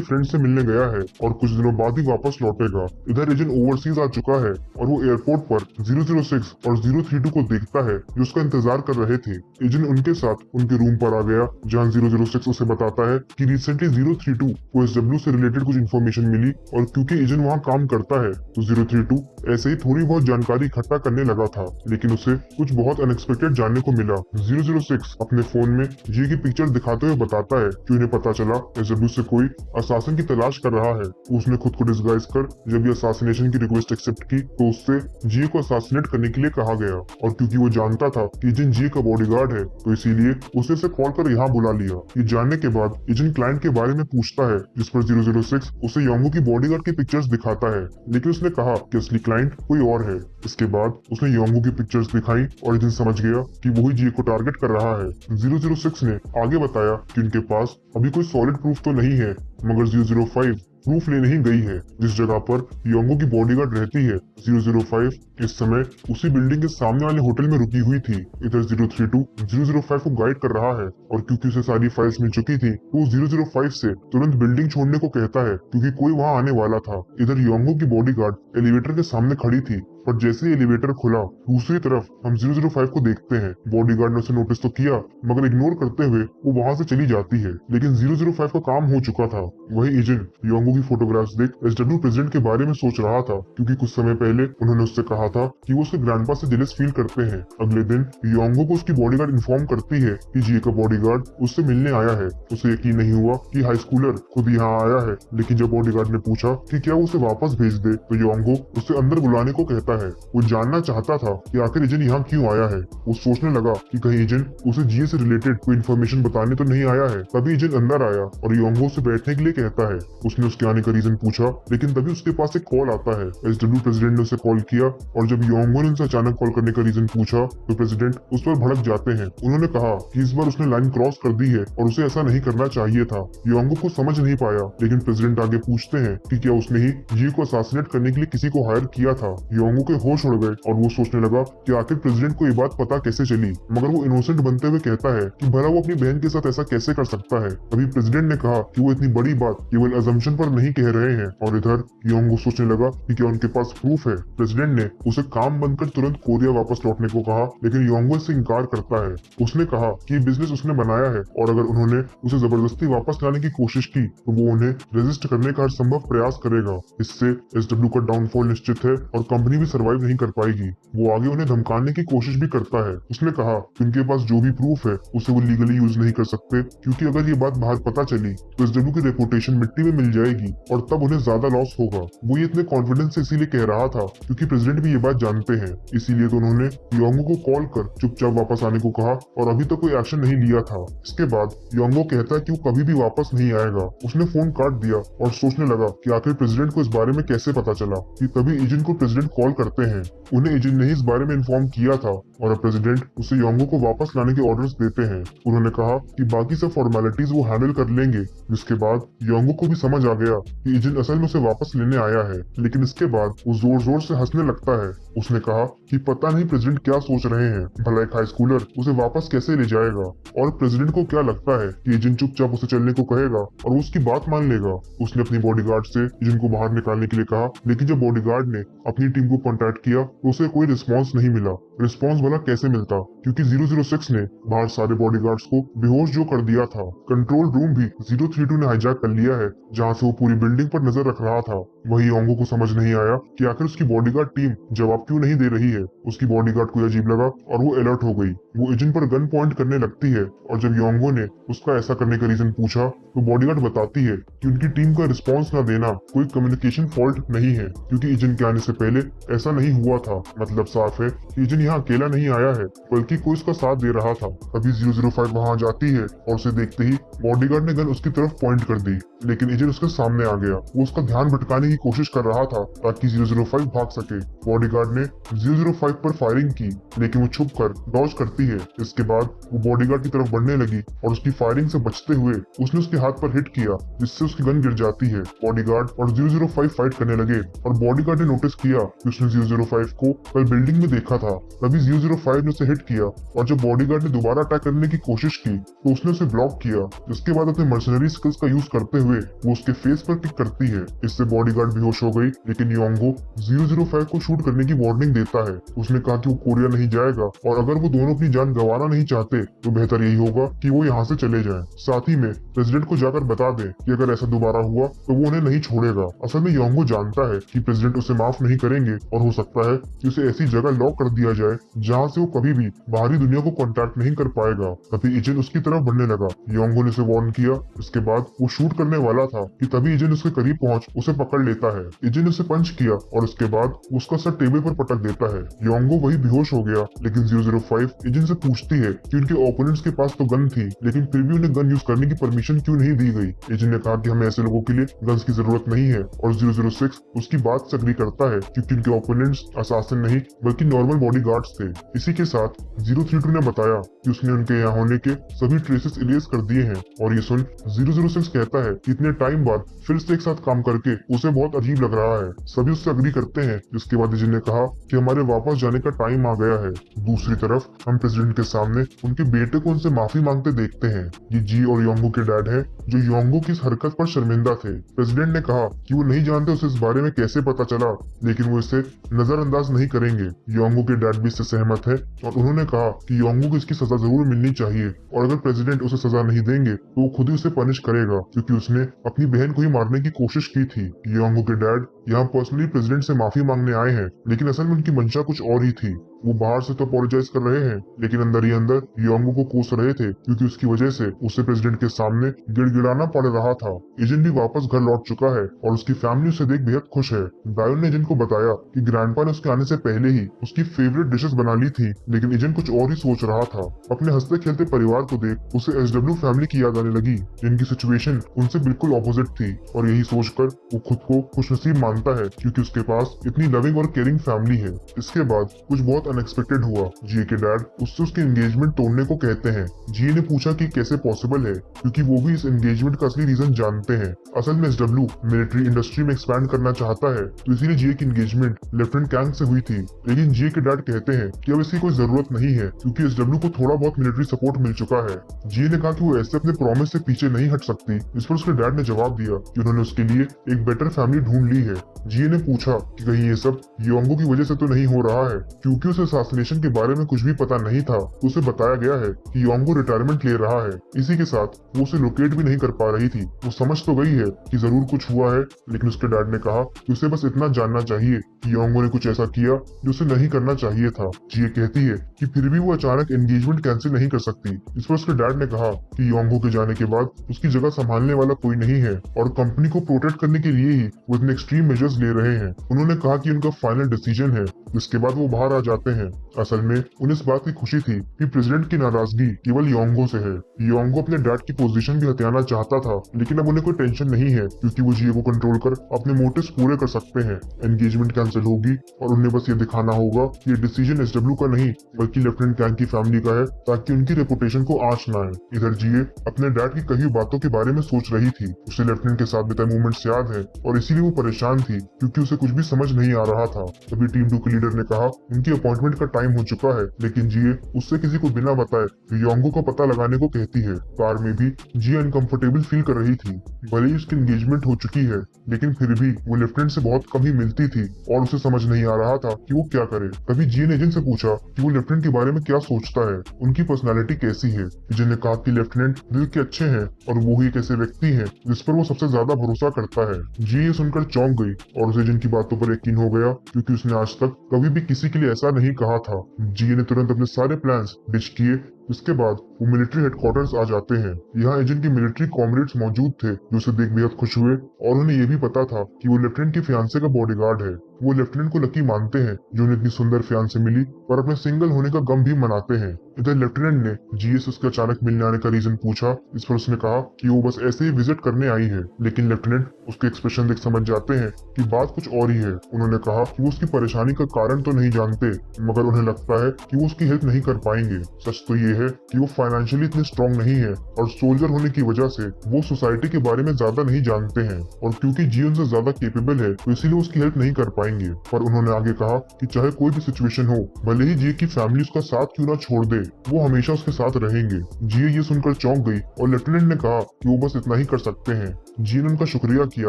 Speaker 1: फ्रेंड से मिलने गया है और कुछ दिनों बाद ही वापस लौटेगा। इधर एजेंट ओवरसीज आ चुका है और वो एयरपोर्ट पर 006 और 032 को देखता है जो उसका इंतजार कर रहे थे। एजेंट उनके साथ उनके रूम पर आ गया जहाँ 006 उसे बताता है कि रिसेंटली 032 को एसडब्ल्यू से रिलेटेड कुछ इन्फॉर्मेशन मिली और क्योंकि एजेंट वहाँ काम करता है तो 032 ऐसे ही थोड़ी बहुत जानकारी इकट्ठा करने लगा था, लेकिन उसे कुछ बहुत अनएक्सपेक्टेड जानने को मिला। 006 अपने फोन में जी की पिक्चर दिखाते हुए बताता है कि उन्हें पता चला एसडब्ल्यू से कोई असासिन की तलाश कर रहा है। उसने खुद को डिस्गाइज कर जब ये असासिनेशन की रिक्वेस्ट एक्सेप्ट की तो उससे जी को असासिनेट करने के लिए कहा गया, और क्योंकि वो जानता था कि एजेंट जी का बॉडीगार्ड है तो इसीलिए उसने उसे कॉल कर यहाँ बुला लिया। ये जानने के बाद एजेंट क्लाइंट के बारे में पूछता है, जिस पर 006 उसे योंगो की बॉडीगार्ड की पिक्चर्स दिखाता है, लेकिन उसने कहा कि असली क्लाइंट कोई और है। इसके बाद उसने योंगो की पिक्चर्स दिखाई और एजेंट समझ गया कि वही जी को टारगेट कर रहा है। 006 ने आगे बताया कि उनके पास अभी कोई सॉलिड प्रूफ तो नहीं है, मगर 005 प्रूफ लेने ही गई है जिस जगह पर योंगो की बॉडीगार्ड रहती है। 005 इस समय उसी बिल्डिंग के सामने वाले होटल में रुकी हुई थी। इधर 032 005 को गाइड कर रहा है और क्योंकि उसे सारी फाइल्स मिल चुकी थी तो 005 से तुरंत बिल्डिंग छोड़ने को कहता है क्योंकि कोई वहां आने वाला था। इधर योंगो की बॉडीगार्ड एलिवेटर के सामने खड़ी थी, पर जैसे ही एलिवेटर खुला दूसरी तरफ हम 005 को देखते हैं। बॉडीगार्ड ने उसे नोटिस तो किया मगर इग्नोर करते हुए वो वहां से चली जाती है, लेकिन 005 का काम हो चुका था। वही एजेंट योंगो की फोटोग्राफ्स देख एसडब्ल्यू प्रेसिडेंट के बारे में सोच रहा था, क्योंकि कुछ समय पहले उन्होंने उससे कहा था कि वो उसके ग्रैंडपा से जेलस फील करते हैं। अगले दिन योंगो को उसकी बॉडीगार्ड इन्फॉर्म करती है कि जी का बॉडीगार्ड उससे मिलने आया है। उसे यकीन नहीं हुआ कि हाई स्कूलर खुद यहाँ आया है, लेकिन जब बॉडीगार्ड ने पूछा कि क्या वो उसे वापस भेज दे तो योंगो उसे अंदर बुलाने को कहता है। वो जानना चाहता था कि आखिर एजेंट यहाँ क्यों आया है। वो सोचने लगा कि कहीं एजेंट उसे जीए से रिलेटेड कोई इन्फॉर्मेशन बताने तो नहीं आया है। तभी एजेंट अंदर आया और योंगो से बैठने के लिए कहता है। उसने उसके आने का रीजन पूछा, लेकिन तभी उसके पास एक कॉल आता है। एसडब्ल्यू प्रेसिडेंट ने उसे कॉल किया और जब योंगो ने उनसे अचानक कॉल करने का रीजन पूछा तो प्रेसिडेंट उस पर भड़क जाते हैं। उन्होंने कहा कि इस बार उसने लाइन क्रॉस कर दी है और उसे ऐसा नहीं करना चाहिए था। योंगो को समझ नहीं पाया, लेकिन प्रेसिडेंट आगे पूछते हैं कि क्या उसने ही जी को असासिनेट करने के लिए किसी को हायर किया था। योंगो के होश उड़ गए और वो सोचने लगा कि आखिर प्रेसिडेंट को ये बात पता कैसे चली, मगर वो इनोसेंट बनते हुए कहता है कि भला वो अपनी बहन के साथ ऐसा कैसे कर सकता है। तभी प्रेसिडेंट ने कहा कि वो इतनी बड़ी बात केवल अजम्पशन पर नहीं कह रहे हैं। और इधर योंगो सोचने लगा कि क्या उनके पास प्रूफ है। प्रेसिडेंट ने उसे काम बंद कर तुरंत कोरिया वापस लौटने को कहा, लेकिन योंगो इससे इनकार करता है। उसने कहा कि बिजनेस उसने बनाया है और अगर उन्होंने उसे जबरदस्ती वापस लाने की कोशिश की तो वो उन्हें रेजिस्ट करने का हर संभव प्रयास करेगा। इससे एसडब्ल्यू का डाउनफॉल निश्चित है और कंपनी भी सर्वाइव नहीं कर पाएगी। वो आगे उन्हें धमकाने की कोशिश भी करता है। उसने कहा कि उनके पास जो भी प्रूफ है उसे वो लीगली यूज नहीं कर सकते, क्योंकि अगर ये बात बाहर पता चली तो एसडब्ल्यू की रेपुटेशन मिट्टी में मिल जाएगी और तब उन्हें ज्यादा लॉस होगा। वो ये इतने कॉन्फिडेंस से इसीलिए कह रहा था क्योंकि प्रेसिडेंट भी ये बात जानते हैं। इसीलिए तो उन्होंने योंगो को कॉल कर चुपचाप वापस आने को कहा और अभी तक कोई एक्शन नहीं लिया था। इसके बाद योंगो कहता है कि वो कभी भी वापस नहीं आएगा। उसने फोन काट दिया और सोचने लगा कि आखिर प्रेसिडेंट को इस बारे में कैसे पता चला। कि तभी एजेंट को प्रेसिडेंट कॉल करते हैं। उन्हें एजेंट ने इस बारे में इन्फॉर्म किया था और अब प्रेसिडेंट उसे योंगो को वापस लाने के ऑर्डर्स देते हैं। उन्होंने कहा कि बाकी सब फॉर्मेलिटीज वो हैंडल कर लेंगे। जिसके बाद योंगो को भी समझ आ गया कि एजेंट असल में उसे वापस लेने आया है। लेकिन इसके बाद वो जोर जोर से हंसने लगता है। उसने कहा कि पता नहीं प्रेसिडेंट क्या सोच रहे हैं, भला एक हाई स्कूलर उसे वापस कैसे ले जाएगा। और प्रेसिडेंट को क्या लगता है कि एजेंट चुपचाप उसे चलने को कहेगा और वो उसकी बात मान लेगा। उसने अपनी बॉडीगार्ड से एजेंट को बाहर निकालने के लिए कहा, लेकिन जब बॉडीगार्ड ने अपनी टीम को कॉन्टैक्ट किया तो उसे कोई रिस्पॉन्स नहीं मिला। रिस्पॉन्स भला कैसे मिलता, क्योंकि 006 ने बाहर सारे बॉडीगार्ड्स को बेहोश जो कर दिया था। कंट्रोल रूम भी 032 ने हाईजैक कर लिया है, जहां से वो पूरी बिल्डिंग पर नजर रख रहा था। वही योंगो को समझ नहीं आया कि आखिर उसकी बॉडीगार्ड टीम जवाब क्यों नहीं दे रही है। उसकी बॉडीगार्ड को अजीब लगा और वो अलर्ट हो गई। वो एजेंट पर गन पॉइंट करने लगती है और जब योंगो ने उसका ऐसा करने का रीजन पूछा तो बॉडीगार्ड बताती है कि उनकी टीम का रिस्पॉन्स न देना कोई कम्युनिकेशन फॉल्ट नहीं है, क्योंकि एजेंट के आने से पहले ऐसा नहीं हुआ था। मतलब साफ है कि एजेंट यहाँ अकेला नहीं आया है, बल्कि कोई उसका साथ दे रहा था। अभी 005 वहां जाती है और उसे देखते ही बॉडीगार्ड ने गन उसकी तरफ पॉइंट कर दी, लेकिन एजेंट उसके सामने आ गया। वो उसका ध्यान भटकाने की कोशिश कर रहा था ताकि 005 भाग सके। बॉडीगार्ड ने 005 पर फायरिंग की, लेकिन वो छुप कर डॉज करती है। इसके बाद वो बॉडीगार्ड की तरफ बढ़ने लगी और उसकी फायरिंग से बचते हुए उसने उसके हाथ पर हिट किया, जिससे उसकी गन गिर जाती है। बॉडीगार्ड और 005 फाइट करने लगे और बॉडीगार्ड ने नोटिस किया कि उसने 005 को कल बिल्डिंग में देखा था। तभी 005 ने उसे हिट किया और जब बॉडीगार्ड ने दोबारा अटैक करने की कोशिश की तो उसने उसे ब्लॉक किया। इसके बाद अपने मर्सनरी स्किल्स का यूज करते हुए वो उसके फेस पर किक करती है। इससे बॉडीगार्ड बेहोश हो गई, लेकिन योंगो 005 को शूट करने की वार्निंग देता है। उसने कहा कि वो कोरिया नहीं जाएगा और अगर वो दोनों अपनी जान गंवाना नहीं चाहते तो बेहतर यही होगा कि वो यहाँ से चले जाएं। साथ ही में प्रेसिडेंट को जाकर बता दे कि अगर ऐसा दोबारा हुआ तो वो उन्हें नहीं छोड़ेगा। असल में योंगो जानता है कि प्रेसिडेंट उसे माफ नहीं करेंगे और हो सकता है कि उसे ऐसी जगह लॉक कर दिया जाए जहाँ से वो कभी भी बाहरी दुनिया को कांटेक्ट नहीं कर पाएगा। तभी एजेंट उसकी तरफ बढ़ने लगा। योंगो ने उसे वार्न किया। इसके बाद वो शूट करने वाला था कि तभी एजेंट उसके करीब पहुंच उसे पकड़ लेता है। एजेंट ने उसे पंच किया और उसके बाद उसका सर टेबल पर पटक देता है। योंगो वही बेहोश हो गया, लेकिन 005 एजेंट से पूछती है कि उनके ओपोनेंट्स के पास तो गन थी, लेकिन फिर भी उन्हें गन यूज करने की परमिशन क्यों नहीं दी गई। एजेंट ने कहा कि हमें ऐसे लोगों के लिए गन्स की जरूरत नहीं है और 006 उसकी बात से एग्री करता है, क्योंकि उनके ओपोनेंट्स असासिन नहीं बल्कि नॉर्मल बॉडीगार्ड्स थे। इसी के साथ 032 ने बताया कि उसने उनके यहाँ होने के सभी ट्रेसेस इरेज कर दिए हैं और ये सुन 006 कहता है कि इतने टाइम बाद फिर से एक साथ काम करके उसे बहुत अजीब लग रहा है। सभी उससे अग्री करते हैं। जिसके बाद एजेंट ने कहा कि हमारे वापस जाने का टाइम आ गया है। दूसरी तरफ हम प्रेसिडेंट के सामने उनके बेटे को उनसे माफी मांगते देखते हैं। ये जी और योंगो के डैड हैं, जो योंगो की इस हरकत पर शर्मिंदा थे। प्रेसिडेंट ने कहा कि वो नहीं जानते उसे इस बारे में कैसे पता चला, लेकिन वो इसे नजरअंदाज नहीं करेंगे। योंगो के डैड भी इससे सहमत है और उन्होंने कहा कि योंगो को इसकी सजा जरूर मिलनी चाहिए और अगर प्रेसिडेंट उसे सजा नहीं देंगे तो वो खुद ही उसे पनिश करेगा, क्योंकि उसने अपनी बहन को ही मारने की कोशिश की थी। योंगो के डैड यहाँ पर्सनली प्रेसिडेंट से माफी मांगने आए हैं, लेकिन असल में उनकी मंशा कुछ और ही थी। वो बाहर से तो अपोलोजाइज कर रहे हैं, लेकिन अंदर ही अंदर योंगो को कोस रहे थे, क्योंकि उसकी वजह से उसे प्रेसिडेंट के सामने गिड़गिड़ाना पड़ रहा था। एजेंट भी वापस घर लौट चुका है और उसकी फैमिली उसे देख बेहद खुश है। डायोन ने एजेंट को बताया कि ग्रैंडपा ने उसके आने से पहले ही उसकी फेवरेट डिशेस बना ली थी, लेकिन एजेंट कुछ और ही सोच रहा था। अपने हंसते खेलते परिवार को देख उसे एसडब्ल्यू फैमिली की याद आने लगी, जिनकी सिचुएशन उनसे बिल्कुल ऑपोजिट थी और यही सोचकर वो खुद को खुशनसीब मान जानता है क्योंकि उसके पास इतनी लविंग और केयरिंग फैमिली है। इसके बाद कुछ बहुत अनएक्सपेक्टेड हुआ। जिए के डैड उससे उसकी एंगेजमेंट तोड़ने को कहते हैं। जिए ने पूछा कि कैसे पॉसिबल है, क्योंकि वो भी इस एंगेजमेंट का असली रीजन जानते हैं। असल में एसडब्ल्यू मिलिट्री इंडस्ट्री में एक्सपैंड करना चाहता है, तो इसीलिए जिए की एंगेजमेंट लेफ्टिनेंट कैंग से हुई थी। लेकिन जिए के डैड कहते हैं कि अब इसकी कोई जरूरत नहीं है, क्योंकि एसडब्ल्यू को थोड़ा बहुत मिलिट्री सपोर्ट मिल चुका है। जिए ने कहा कि वो ऐसे अपने प्रॉमिस से पीछे नहीं हट सकती। इस पर उसके डैड ने जवाब दिया कि उन्होंने उसके लिए एक बेटर फैमिली ढूंढ ली है। जिए ने पूछा कि कहीं ये सब योंगो की वजह से तो नहीं हो रहा है, क्योंकि उसे असैसिनेशन के बारे में कुछ भी पता नहीं था। तो उसे बताया गया है कि योंगो रिटायरमेंट ले रहा है। इसी के साथ वो उसे लोकेट भी नहीं कर पा रही थी। वो समझ तो गई है कि जरूर कुछ हुआ है, लेकिन उसके डैड ने कहा कि उसे बस इतना जानना चाहिए कि योंगो ने कुछ ऐसा किया जो उसे नहीं करना चाहिए था। जिए कहती है कि फिर भी वो अचानक एंगेजमेंट कैंसिल नहीं कर सकती। इस पर उसके डैड ने कहा कि योंगो के जाने के बाद उसकी जगह संभालने वाला कोई नहीं है और कंपनी को प्रोटेक्ट करने के लिए ही वो इतने एक्सट्रीम मेजर्स ले रहे हैं। उन्होंने कहा कि उनका फाइनल डिसीजन है। इसके बाद वो बाहर आ जाते हैं। असल में उन्हें इस बात की खुशी थी कि प्रेसिडेंट की नाराजगी केवल योंगो से है। योंगो अपने डैड की पोजीशन भी हथियाना चाहता था, लेकिन अब उन्हें कोई टेंशन नहीं है, क्योंकि वो जिए को कंट्रोल कर अपने मोटिव्स पूरे कर सकते हैं। एंगेजमेंट कैंसिल होगी और उन्हें बस ये दिखाना होगा कि ये डिसीजन एसडब्ल्यू का नहीं बल्कि लेफ्टिनेंट कैंग की फैमिली का है, ताकि उनकी रेपुटेशन को आंच न आए। इधर जिए अपने डैड की कही बातों के बारे में सोच रही थी। उसे लेफ्टिनेंट के साथ बिताए मोमेंट्स याद है और इसीलिए वो परेशान थी, क्योंकि उसे कुछ भी समझ नहीं आ रहा था। तभी टीम 2 के लीडर ने कहा उनकी अपॉइंटमेंट का टाइम हो चुका है, लेकिन जिए उससे किसी को बिना बताए योंगो का पता लगाने को कहती है। कार में भी जिए अनकंफर्टेबल फील कर रही थी। भले ही उसकी एंगेजमेंट हो चुकी है, लेकिन फिर भी वो लेफ्टिनेंट से बहुत कम ही मिलती थी और उसे समझ नहीं आ रहा था कि वो क्या करे। तभी जिए ने एजेंट से पूछा कि वो लेफ्टिनेंट के बारे में क्या सोचता है, उनकी पर्सनालिटी कैसी है। एजेंट ने कहा कि लेफ्टिनेंट दिल के अच्छे हैं और वो ही एक ऐसे व्यक्ति हैं जिस पर वो सबसे ज्यादा भरोसा करता है। जी ये सुनकर चौंक गई और उसे एजेंट की बातों पर यकीन हो गया, क्योंकि उसने आज तक कभी भी किसी के लिए ऐसा नहीं कहा था। जी ने तुरंत अपने सारे प्लान्स डिच किए। इसके बाद वो मिलिट्री हेडक्वार्टर्स आ जाते हैं। यहाँ एजेंट के मिलिट्री कॉमरेड्स मौजूद थे, जो उसे देख बेहद खुश हुए और उन्हें ये भी पता था कि वो लेफ्टिनेंट की फियांसे का बॉडीगार्ड है। वो लेफ्टिनेंट को लकी मानते हैं जो उन्हें इतनी सुंदर फियांसे मिली, और अपने सिंगल होने का गम भी मनाते हैं। इधर लेफ्टिनेंट ने जीए से उसके अचानक मिलने आने का रीजन पूछा। इस पर उसने कहा कि वो बस ऐसे ही विजिट करने आई है, लेकिन लेफ्टिनेंट उसके एक्सप्रेशन देख समझ जाते हैं कि बात कुछ और ही है। उन्होंने कहा कि वो उसकी परेशानी का कारण तो नहीं जानते, मगर उन्हें लगता है कि वो उसकी हेल्प नहीं कर पाएंगे। सच तो ये है कि वो फाइनेंशियली इतने स्ट्रॉन्ग नहीं है और सोल्जर होने की वजह से वो सोसाइटी के बारे में ज्यादा नहीं जानते हैं, और क्योंकि जी उनसे ज्यादा केपेबल है तो इसीलिए उसकी हेल्प नहीं कर पाएंगे। पर उन्होंने आगे कहा कि चाहे कोई भी सिचुएशन हो, भले ही जी की फैमिली उसका साथ क्यों ना छोड़ दे, वो हमेशा उसके साथ रहेंगे। जी ये सुनकर चौंक गई और लेफ्टिनेंट ने कहा कि वो बस इतना ही कर सकते हैं। जी ने उनका शुक्रिया किया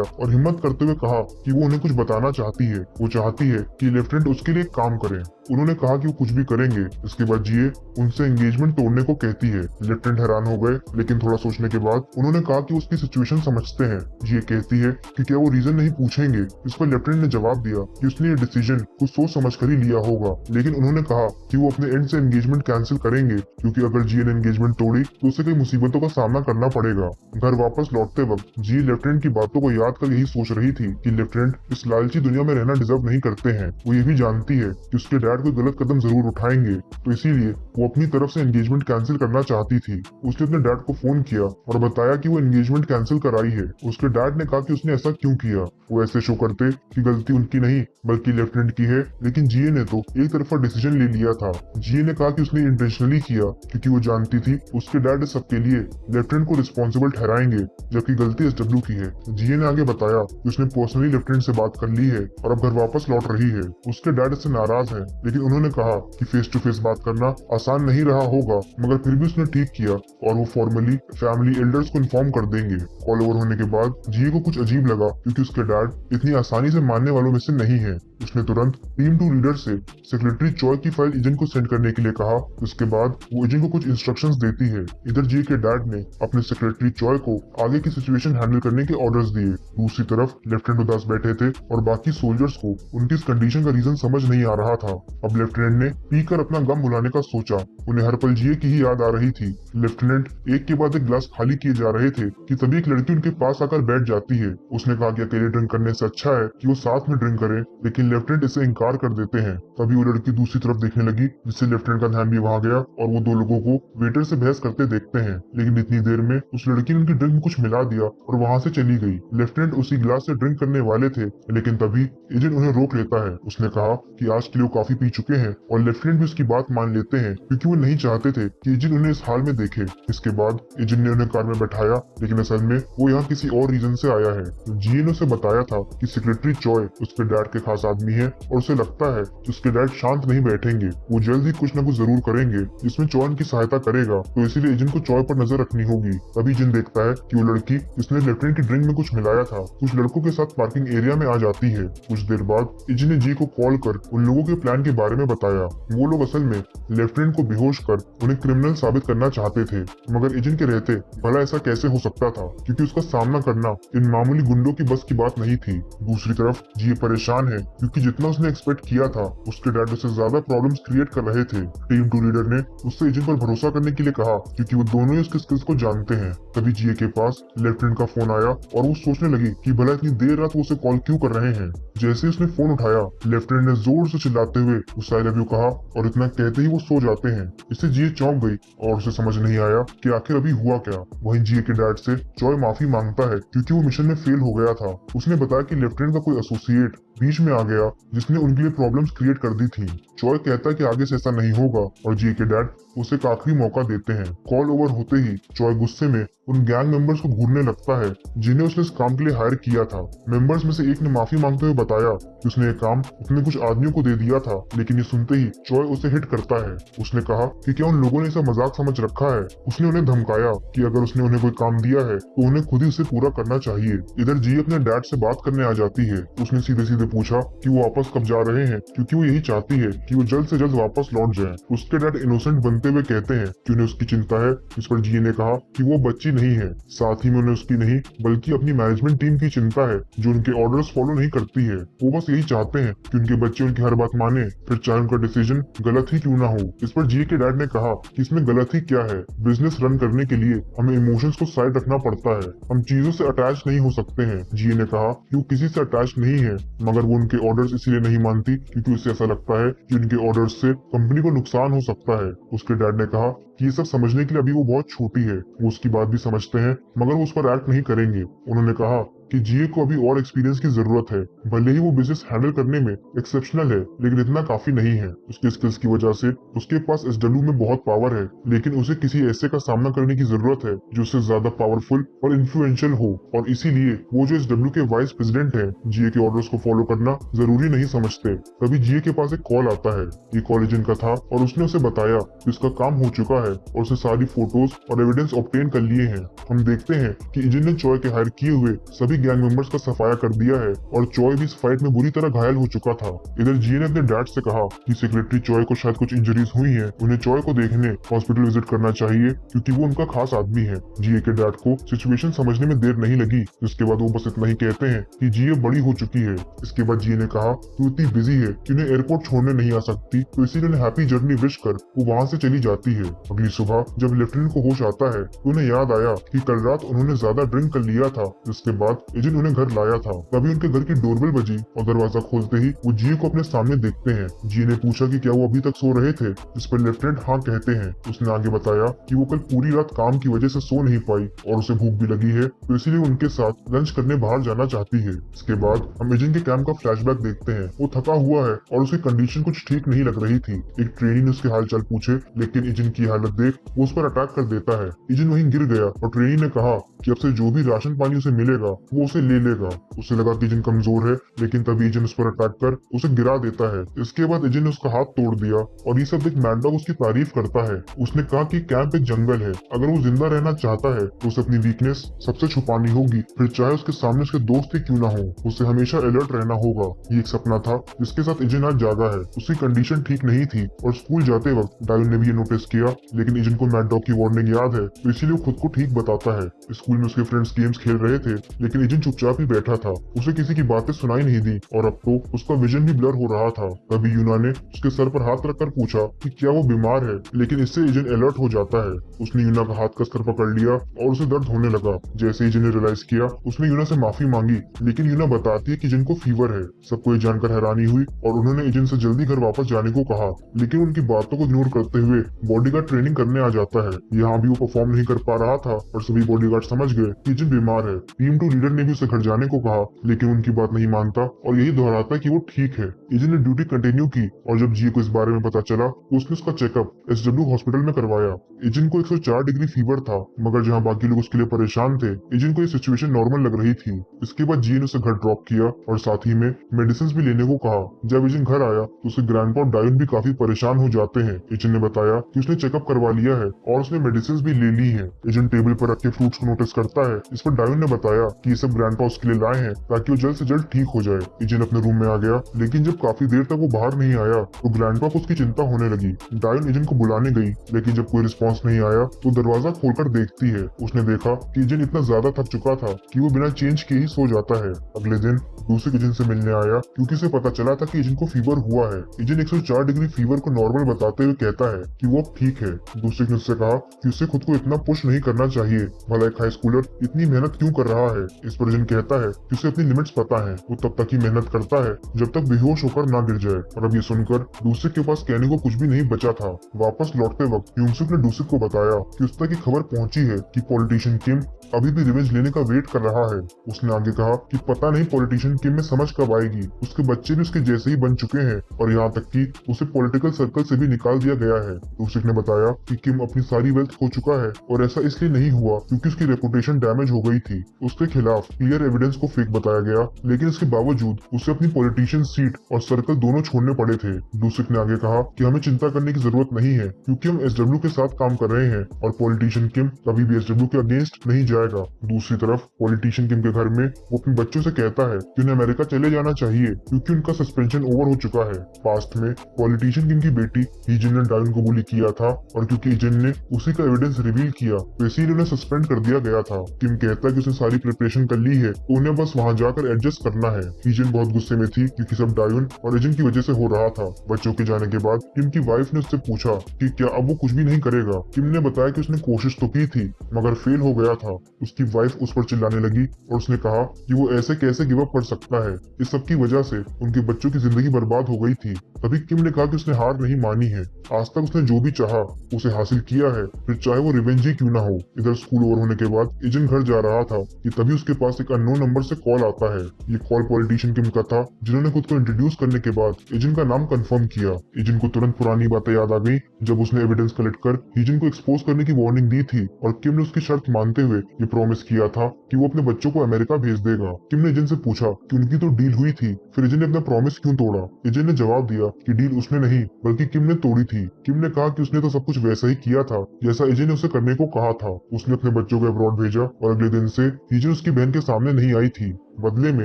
Speaker 1: और हिम्मत करते हुए कहा कि वो उन्हें कुछ बताना चाहती है। वो चाहती है कि लेफ्टिनेंट उसके लिए काम करे। उन्होंने कहा कि वो कुछ भी करेंगे। इसके बाद जिए उनसे एंगेजमेंट तोड़ने को कहती है। लेफ्टिनेंट हैरान हो गए, लेकिन थोड़ा सोचने के बाद उन्होंने कहा कि उसकी सिचुएशन समझते हैं। जिए कहती है कि क्या वो रीजन नहीं पूछेंगे। इस पर लेफ्टिनेंट ने जवाब दिया कि उसने ये डिसीजन कुछ सोच समझ कर ही लिया होगा, लेकिन उन्होंने कहा कि वो अपने एंड से एंगेजमेंट कैंसिल करेंगे, क्योंकि अगर जिए ने एंगेजमेंट तोड़ी तो उसे कई मुसीबतों का सामना करना पड़ेगा। घर वापस लौटते वक्त जिए लेफ्टिनेंट की बातों को याद कर यही सोच रही थी कि लेफ्टिनेंट इस लालची दुनिया में रहना डिजर्व नहीं करते हैं। वो ये भी जानती है कि उसके डैड कोई गलत कदम जरूर उठाएंगे, तो इसीलिए वो अपनी तरफ से एंगेजमेंट कैंसिल करना चाहती थी। उसने अपने डैड को फोन किया और बताया कि वो एंगेजमेंट कैंसिल कराई है। उसके डैड ने कहा कि उसने ऐसा क्यों किया। वो ऐसे शो करते कि गलती उनकी नहीं बल्कि लेफ्टिनेंट की है, लेकिन जिए ने तो एक तरफा डिसीजन ले लिया था। जिए ने कहा कि उसने इंटेंशनली किया, क्योंकि वो जानती थी उसके डैड सबके लिए लेफ्टिनेंट को रिस्पॉन्सिबल ठहराएंगे, जबकि गलती एसडब्ल्यू की है। जिए ने आगे बताया कि उसने पर्सनली लेफ्टिनेंट से बात कर ली है और अब घर वापस लौट रही है। उसके डैड इससे नाराज है, लेकिन उन्होंने कहा कि फेस टू फेस बात करना आसान नहीं रहा होगा, मगर फिर भी उसने ठीक किया और वो फॉर्मली फैमिली एल्डर्स को इन्फॉर्म कर देंगे। कॉल ओवर होने के बाद जिए को कुछ अजीब लगा, क्योंकि उसके डैड इतनी आसानी से मानने वालों में से नहीं है। उसने तुरंत टीम 2 लीडर से सेक्रेटरी चॉय की फाइल एजेंट को सेंड करने के लिए कहा। उसके बाद वो एजेंट को कुछ इंस्ट्रक्शंस देती है। इधर जिए के डैड ने अपने सेक्रेटरी चॉय को आगे की सिचुएशन हैंडल करने के ऑर्डर्स दिए। दूसरी तरफ लेफ्टिनेंट उदास बैठे थे और बाकी सोल्जर्स को उनकी इस कंडीशन का रीजन समझ नहीं आ रहा था। अब लेफ्टिनेंट ने पीकर अपना गम भुलाने का सोचा। उन्हें हर पल जिए की ही याद आ रही थी। लेफ्टिनेंट एक के बाद एक गिलास खाली किए जा रहे थे कि तभी एक लड़की उनके पास आकर बैठ जाती है। उसने कहा कि अकेले ड्रिंक करने से अच्छा है कि वो साथ में ड्रिंक करें, लेकिन लेफ्टिनेंट इसे इनकार कर देते हैं। तभी वो लड़की दूसरी तरफ देखने लगी, जिससे लेफ्टिनेंट का ध्यान भी वहां गया और वो दो लोगों को वेटर से बहस करते देखते हैं। लेकिन इतनी देर में उस लड़की ने उनकी ड्रिंक में कुछ मिला दिया और वहां से चली गई। लेफ्टिनेंट उसी गिलास से ड्रिंक करने वाले थे, लेकिन तभी एजेंट उन्हें रोक लेता है। उसने कहा कि आज के लिए वो काफी पी चुके हैं और लेफ्टिनेंट भी उसकी बात मान लेते हैं, क्योंकि वो नहीं चाहते थे कि एजेंट उन्हें इस हाल में देखे। इसके बाद एजेंट ने उन्हें कार में बैठाया, लेकिन असल में वो यहाँ किसी और रीजन से आया है। जीए ने उसे बताया था कि सेक्रेटरी चॉय उसके डैड के खास आदमी है और उसे लगता है कि उसके डैड शांत नहीं बैठेंगे, वो जल्द ही कुछ न कुछ जरूर करेंगे जिसमें चॉय उनकी सहायता करेगा, तो इसीलिए एजेंट को चॉय पर नजर रखनी होगी। तभी एजेंट देखता है कि वो लड़की जिसने लेफ्टिनेंट की ड्रिंक में कुछ मिलाया था कुछ लड़कों के साथ पार्किंग एरिया में आ जाती है। कुछ देर बाद एजेंट ने जी को कॉल कर उन लोगों के प्लान के बारे में बताया। वो लोग असल में लेफ्टिनेंट को बेहोश कर उन्हें क्रिमिनल साबित करना चाहते थे, मगर एजेंट के रहते भला ऐसा कैसे हो सकता था, क्योंकि उसका सामना करना इन मामूली गुंडों की बस की बात नहीं थी। दूसरी तरफ जी परेशान है, क्योंकि जितना उसने एक्सपेक्ट किया था उसके डैड उससे ज्यादा प्रॉब्लम्स क्रिएट कर रहे थे। टीम 2 लीडर ने उससे एजेंट पर भरोसा करने के लिए कहा, क्योंकि वो दोनों ही उसके स्किल्स को जानते हैं। तभी जीए के पास लेफ्टिनेंट का फोन आया और वो सोचने लगी कि भला इतनी देर रात वो उसे कॉल क्यों कर रहे हैं। जैसे ही उसने फोन उठाया, लेफ्टिनेंट ने जोर से चिल्लाते हुए उसे आई लव यू कहा और इतना कहते ही वो सो जाते हैं। इससे जीए चौंक गई और उसे समझ नहीं आया कि आखिर अभी हुआ क्या। वहीं जीए के डैड से चॉय माफी मांगता है, क्योंकि वो मिशन में फेल हो गया था। उसने बताया कि लेफ्टिनेंट का कोई एसोसिएट बीच में आ गया जिसने उनके लिए प्रॉब्लम्स क्रिएट कर दी थी। चॉय कहता है कि आगे से ऐसा नहीं होगा और जी के डैड उसे एक आखिरी मौका देते हैं। कॉल ओवर होते ही चॉय गुस्से में उन गैंग मेंबर्स को घूरने लगता है जिन्हें उसने इस काम के लिए हायर किया था। मेंबर्स में से एक ने माफी मांगते हुए बताया कि उसने ये काम अपने कुछ आदमियों को दे दिया था, लेकिन ये सुनते ही चॉय उसे हिट करता है। उसने कहा कि क्या उन लोगों ने इसे मजाक समझ रखा है। उसने उन्हें धमकाया कि अगर उसने उन्हें कोई काम दिया है तो उन्हें खुद ही उसे पूरा करना चाहिए। इधर जी अपने डैड से बात करने आ जाती है। उसने सीधे सीधे पूछा कि वो वापस कब जा रहे हैं, क्योंकि वो यही चाहती है कि वो जल्द से जल्द वापस लौट जाए। उसके डैड इनोसेंट बनते हुए कहते हैं कि उन्हें उसकी चिंता है। इस पर जी ने कहा कि वो बच्ची नहीं है, साथ ही में उन्हें उसकी नहीं बल्कि अपनी मैनेजमेंट टीम की चिंता है जो उनके ऑर्डर्स फॉलो नहीं करती है। वो बस यही चाहते हैं कि उनके बच्चे उनकी हर बात माने, फिर चाहे उनका डिसीजन गलत ही क्यों ना हो। इस पर जी के डैड ने कहा कि इसमें गलत ही क्या है, बिजनेस रन करने के लिए हमें इमोशंस को साइड रखना पड़ता है, हम चीजों से अटैच नहीं हो सकते हैं। जी ने कहा कि वो किसी से अटैच नहीं है, मगर वो उनके ऑर्डर्स इसीलिए नहीं मानती क्योंकि उसे ऐसा लगता है कि उनके ऑर्डर्स से कंपनी को नुकसान हो सकता है। उसके डैड ने कहा कि ये सब समझने के लिए अभी वो बहुत छोटी है, वो उसकी बात भी समझते हैं मगर वो उस पर एक्ट नहीं करेंगे। उन्होंने कहा कि जीए को अभी और एक्सपीरियंस की जरूरत है। भले ही वो बिजनेस हैंडल करने में एक्सेप्शनल है, लेकिन इतना काफी नहीं है। उसके स्किल्स की वजह से उसके पास एसडब्ल्यू में बहुत पावर है, लेकिन उसे किसी ऐसे का सामना करने की जरूरत है जो उससे ज्यादा पावरफुल और इन्फ्लुएंशियल हो, और इसीलिए वो जो एसडब्ल्यू के वाइस प्रेसिडेंट है जीए के ऑर्डर्स को फॉलो करना जरूरी नहीं समझते। तभी जीए के पास एक कॉल आता है। ये कॉल एजेंट का था और उसने उसे बताया कि उसका काम हो चुका है और उसे सारी फोटोज और एविडेंस ऑब्टेन कर लिए हैं। हम देखते हैं कि एजेंट ने चॉय के हायर किए हुए सभी गैंग मेंबर्स का सफाया कर दिया है और चॉय भी इस फाइट में बुरी तरह घायल हो चुका था। इधर जीए ने अपने डैड से कहा कि सेक्रेटरी चॉय को शायद कुछ इंजरीज हुई हैं, उन्हें चॉय को देखने हॉस्पिटल विजिट करना चाहिए क्योंकि वो उनका खास आदमी है। जीए के डैड को सिचुएशन समझने में देर नहीं लगी, जिसके बाद वो बस इतना ही कहते हैं कि जीए बड़ी हो चुकी है। इसके बाद जीए ने कहा कि वो इतनी बिजी है कि उन्हें एयरपोर्ट छोड़ने नहीं आ सकती, तो इसीलिए उन्हें हैप्पी जर्नी विश कर वो वहाँ से चली जाती है। अगली सुबह जब लेफ्टिनेंट को होश आता है तो उन्हें याद आया कि कल रात उन्होंने ज्यादा ड्रिंक कर लिया था, जिसके बाद एजेंट उन्हें घर लाया था। तभी उनके घर की डोरबेल बजी और दरवाजा खोलते ही वो जी को अपने सामने देखते हैं। जी ने पूछा कि क्या वो अभी तक सो रहे थे, जिस पर लेफ्टिनेंट हाँ कहते हैं। उसने आगे बताया कि वो कल पूरी रात काम की वजह से सो नहीं पाई और उसे भूख भी लगी है, तो इसीलिए उनके साथ लंच करने बाहर जाना चाहती है। इसके बाद हम एजेंट के कैंप का फ्लैशबैक देखते हैं। वो थका हुआ है और उसकी कंडीशन कुछ ठीक नहीं लग रही थी। एक ट्रेनी ने उसके हालचाल पूछे, लेकिन एजेंट की हालत देख वो उस पर अटैक कर देता है। एजेंट वहीं गिर गया और ट्रेनी ने कहा कि अब से जो भी राशन पानी उसे मिलेगा वो उसे ले लेगा। उसे लगा कि एजेंट कमजोर है, लेकिन तभी एजेंट उस पर अटैक कर उसे गिरा देता है। इसके बाद एजेंट ने उसका हाथ तोड़ दिया और ये सब देख मैड डॉग उसकी तारीफ करता है। उसने कहा कि कैंप एक जंगल है, अगर वो जिंदा रहना चाहता है तो उसे अपनी वीकनेस सबसे छुपानी होगी, फिर चाहे उसके सामने उसके दोस्त ही क्यों ना हो, उसे हमेशा अलर्ट रहना होगा। ये एक सपना था जिसके साथ एजेंट आज जागा है। उसकी कंडीशन ठीक नहीं थी और स्कूल जाते वक्त डायन ने भी ये नोटिस किया, लेकिन एजेंट को मैड डॉग की वार्निंग याद है, तो इसीलिए वो खुद को ठीक बताता है। स्कूल में उसके फ्रेंड्स गेम्स खेल रहे थे, लेकिन लेकिन एजेंट चुपचाप ही बैठा था, उसे किसी की बातें सुनाई नहीं दी और अब तो उसका विजन भी ब्लर हो रहा था। तभी यूना ने उसके सर पर हाथ रखकर पूछा कि क्या वो बीमार है, लेकिन इससे एजेंट अलर्ट हो जाता है। उसने यूना का हाथ कसकर पकड़ लिया और उसे दर्द होने लगा। जैसे एजेंट ने रियलाइज किया, उसने यूना से माफी मांगी, लेकिन यूना बताती है कि एजेंट को फीवर है। सबको ये जानकर हैरानी हुई और उन्होंने एजेंट से जल्दी घर वापस जाने को कहा, लेकिन उनकी बातों को इग्नोर करते हुए बॉडीगार्ड ट्रेनिंग करने आ जाता है। यहाँ भी वो परफॉर्म नहीं कर पा रहा था और सभी बॉडीगार्ड समझ गए कि एजेंट बीमार है। टीम 2 लीडर ने भी उसे घर जाने को कहा, लेकिन उनकी बात नहीं मानता और यही दोहराता कि वो ठीक है। एजेंट ने ड्यूटी कंटिन्यू की और जब जिए को इस बारे में पता चला तो उसने उसका चेकअप एसडब्ल्यू हॉस्पिटल में करवाया। एजेंट को 104 डिग्री फीवर था, मगर जहाँ बाकी लोग उसके लिए परेशान थे, एजेंट को ये सिचुएशन नॉर्मल लग रही थी। इसके बाद जिए ने उसे घर ड्रॉप किया और साथ ही में मेडिसिन भी लेने को कहा। जब एजेंट घर आया तो उसके ग्रैंडपा और डायन भी काफी परेशान हो जाते हैं। एजेंट ने बताया कि उसने चेकअप करवा लिया है और उसने मेडिसिन भी ले ली है। एजेंट टेबल पर रखे फ्रूट्स को नोटिस करता है। इस पर डायन ने बताया कि ये सब ग्रैंडपा उसके लिए लाए हैं ताकि वो जल्द से जल्द ठीक हो जाए। एजेंट अपने रूम में आ गया, लेकिन जब काफी देर तक वो बाहर नहीं आया तो ग्रैंडपा को उसकी चिंता होने लगी। डायन एजेंट को बुलाने गई, लेकिन जब कोई रिस्पॉन्स नहीं आया तो दरवाजा खोलकर देखती है। उसने देखा कि एजेंट इतना ज्यादा थक चुका था कि वो बिना चेंज किए ही सो जाता है। अगले दिन दूसरे एजेंट से मिलने आया क्योंकि उसे पता चला था कि एजेंट को फीवर हुआ है। एजेंट 104 डिग्री फीवर को नॉर्मल बताते हुए कहता है कि वो अब ठीक है। दूसरे ने उससे कहा कि उसे खुद को इतना पुश नहीं करना चाहिए, भला एक हाई स्कूलर इतनी मेहनत क्यों कर रहा है। इस पर एजेंट कहता है कि उसे अपनी लिमिट्स पता है, वो तब तक ही मेहनत करता है जब तक बेहोश होकर ना गिर जाए। और अब ये सुनकर दूसरे के पास कहने को कुछ भी नहीं बचा था। वापस लौटते वक्त यूनसुक ने डूसिक को बताया कि उस तक खबर पहुंची है कि पॉलिटिशियन किम अभी भी रिवेंज लेने का वेट कर रहा है। उसने आगे कहा कि पता नहीं पॉलिटिशियन किम में समझ कब आएगी, उसके बच्चे भी उसके जैसे ही बन चुके हैं और यहाँ तक कि उसे पॉलिटिकल सर्कल से भी निकाल दिया गया है। डूसिक ने बताया कि किम अपनी सारी वेल्थ खो चुका है और ऐसा इसलिए नहीं हुआ क्योंकि उसकी रेपुटेशन डैमेज हो गई थी। उसके खिलाफ क्लियर एविडेंस को फेक बताया गया, लेकिन इसके बावजूद उसे अपनी पॉलिटिशियन सीट और सर्कल दोनों छोड़ने पड़े थे। डूसिक ने आगे कहा कि हमें चिंता करने की जरूरत नहीं है क्योंकि हम एसडब्ल्यू के साथ काम कर रहे हैं और पॉलिटिशियन किम कभी भी एसडब्ल्यू के अगेंस्ट नहीं जाएगा। दूसरी तरफ पॉलिटिशियन किम के घर में वो अपने बच्चों से कहता है कि उन्हें अमेरिका चले जाना चाहिए क्योंकि उनका सस्पेंशन ओवर हो चुका है। पास्ट में पॉलिटिशियन किम की बेटी हीजन ने डायन को बुली किया था और क्योंकि हीजन ने उसी का एविडेंस रिवील किया तो इसीलिए उन्हें सस्पेंड कर दिया गया था। किम कहता है कि उसने सारी प्रिपरेशन कर ली है तो उन्हें बस वहाँ जाकर एडजस्ट करना है। हीजन बहुत गुस्से में थी क्योंकि सब डायन और एजेंट की वजह से हो रहा था। बच्चों के जाने के बाद किम की वाइफ ने उससे पूछा कि क्या अब वो कुछ भी नहीं करेगा। किम ने बताया कि उसने कोशिश तो की थी मगर फेल हो गया था। उसकी वाइफ उस पर चिल्लाने लगी और उसने कहा कि वो ऐसे कैसे गिव अप कर सकता है, इस सब की वजह से उनके बच्चों की जिंदगी बर्बाद हो गई थी। तभी किम ने कहा कि उसने हार नहीं मानी है, आज तक उसने जो भी चाहा उसे हासिल किया है, फिर चाहे वो रिवेंज ही क्यों ना हो। इधर स्कूल ओवर होने के बाद एजेंट घर जा रहा था कि तभी उसके पास एक अननोन नंबर से कॉल आता है। ये कॉल पॉलिटिशियन किम का था जिन्होंने खुद को इंट्रोड्यूस करने के बाद एजेंट का नाम कंफर्म किया। एजेंट को तुरंत पुरानी बातें याद आ गई जब उसने एविडेंस कलेक्ट कर एजेंट को एक्सपोज करने की वार्निंग दी थी और किम ने उसकी शर्त मानते हुए ये प्रॉमिस किया था कि वो अपने बच्चों को अमेरिका भेज देगा। किम ने एजेंट से पूछा कि उनकी तो डील हुई थी, फिर एजेंट ने अपना प्रॉमिस क्यों तोड़ा। एजेंट ने जवाब दिया कि डील उसने नहीं बल्कि किम ने तोड़ी थी। किम ने कहा कि उसने तो सब कुछ वैसा ही किया था जैसा एजेंट ने उसे करने को कहा था। उसने अपने बच्चों को अब्रॉड भेजा और अगले दिन से एजेंट उसकी बहन के सामने नहीं आई थी। बदले में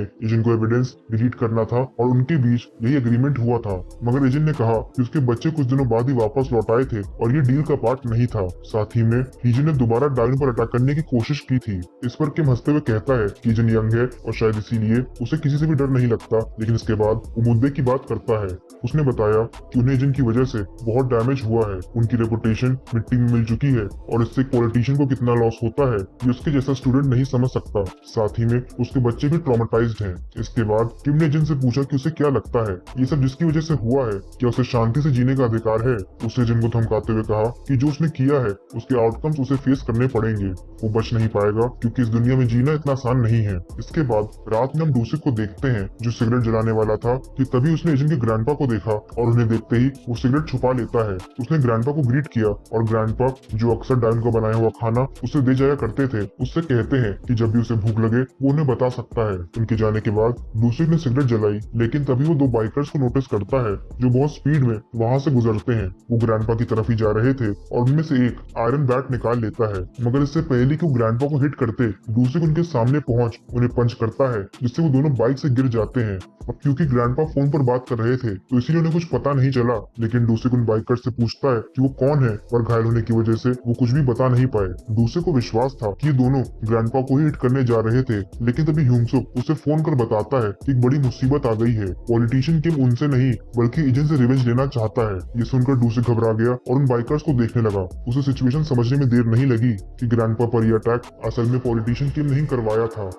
Speaker 1: एजेंट को एविडेंस डिलीट करना था और उनके बीच यही एग्रीमेंट हुआ था, मगर एजेंट ने कहा कि उसके बच्चे कुछ दिनों बाद ही वापस लौट आए थे और ये डील का पार्ट नहीं था। साथ ही में एजेंट ने दोबारा डायन पर अटैक करने की कोशिश की थी। इस पर किम हंसते हुए कहता है कि एजेंट यंग है और शायद इसीलिए उसे किसी से भी डर नहीं लगता, लेकिन इसके बाद वो मुद्दे की बात करता है। उसने बताया कि उन्हें एजेंट की वजह से बहुत डैमेज हुआ है, उनकी रेपुटेशन मिट्टी में मिल चुकी है और इससे एक पॉलिटिशियन को कितना लॉस होता है ये उसके जैसा स्टूडेंट नहीं समझ सकता। साथ ही में उसके बच्चे भी ट्रॉमेटाइज्ड हैं। इसके बाद किम ने एजेंट से पूछा कि उसे क्या लगता है ये सब जिसकी वजह से हुआ है, क्या उसे शांति से जीने का अधिकार है। उसने एजेंट को धमकाते हुए कहा कि जो उसने किया है उसके आउटकम्स उसे फेस करने पड़ेंगे, वो बच नहीं पाएगा क्योंकि इस दुनिया में जीना इतना आसान नहीं है। इसके बाद रात में हम डूसिक को देखते हैं जो सिगरेट जलाने वाला था कि तभी उसने एजेंट के ग्रैंडपा को देखा और उन्हें देखते ही वो सिगरेट छुपा लेता है। उसने ग्रैंडपा को ग्रीट किया और ग्रैंडपा जो अक्सर डायन का बनाया हुआ खाना उसे दे जाया करते थे उससे कहते हैं कि जब भी उसे भूख लगे वो उन्हें बता सकता है। है। उनके जाने के बाद डूसिक ने सिगरेट जलाई, लेकिन तभी वो दो बाइकर्स को नोटिस करता है जो बहुत स्पीड में वहां से गुजरते हैं। वो ग्रैंडपा की तरफ ही जा रहे थे और उनमें से एक आयरन बैट निकाल लेता है, मगर इससे पहले कि वो ग्रैंडपा को हिट करते डूसिक उनके सामने पहुंच उन्हें पंच करता है, जिससे वो दोनों बाइक से गिर जाते हैं। अब क्योंकि ग्रैंडपा फोन पर बात कर रहे थे तो इसीलिए उन्हें कुछ पता नहीं चला, लेकिन डूसिक उन बाइकर से पूछता है कि वो कौन है, पर घायल होने की वजह से वो कुछ भी बता नहीं पाए। डूसिक को विश्वास था कि ये दोनों ग्रैंडपा को ही हिट करने जा रहे थे, लेकिन तभी ह्यूमसुक उसे फोन कर बताता है कि एक बड़ी मुसीबत आ गई है। पॉलिटिशियन किम उनसे नहीं बल्कि एजेंट से रिवेंज लेना चाहता है। ये सुनकर डूसिक घबरा गया और उन बाइकर्स को देखने लगा। उसे सिचुएशन समझने में देर नहीं लगी कि ग्रैंडपा पर यह अटैक असल में पॉलिटिशियन किम नहीं करवाया था।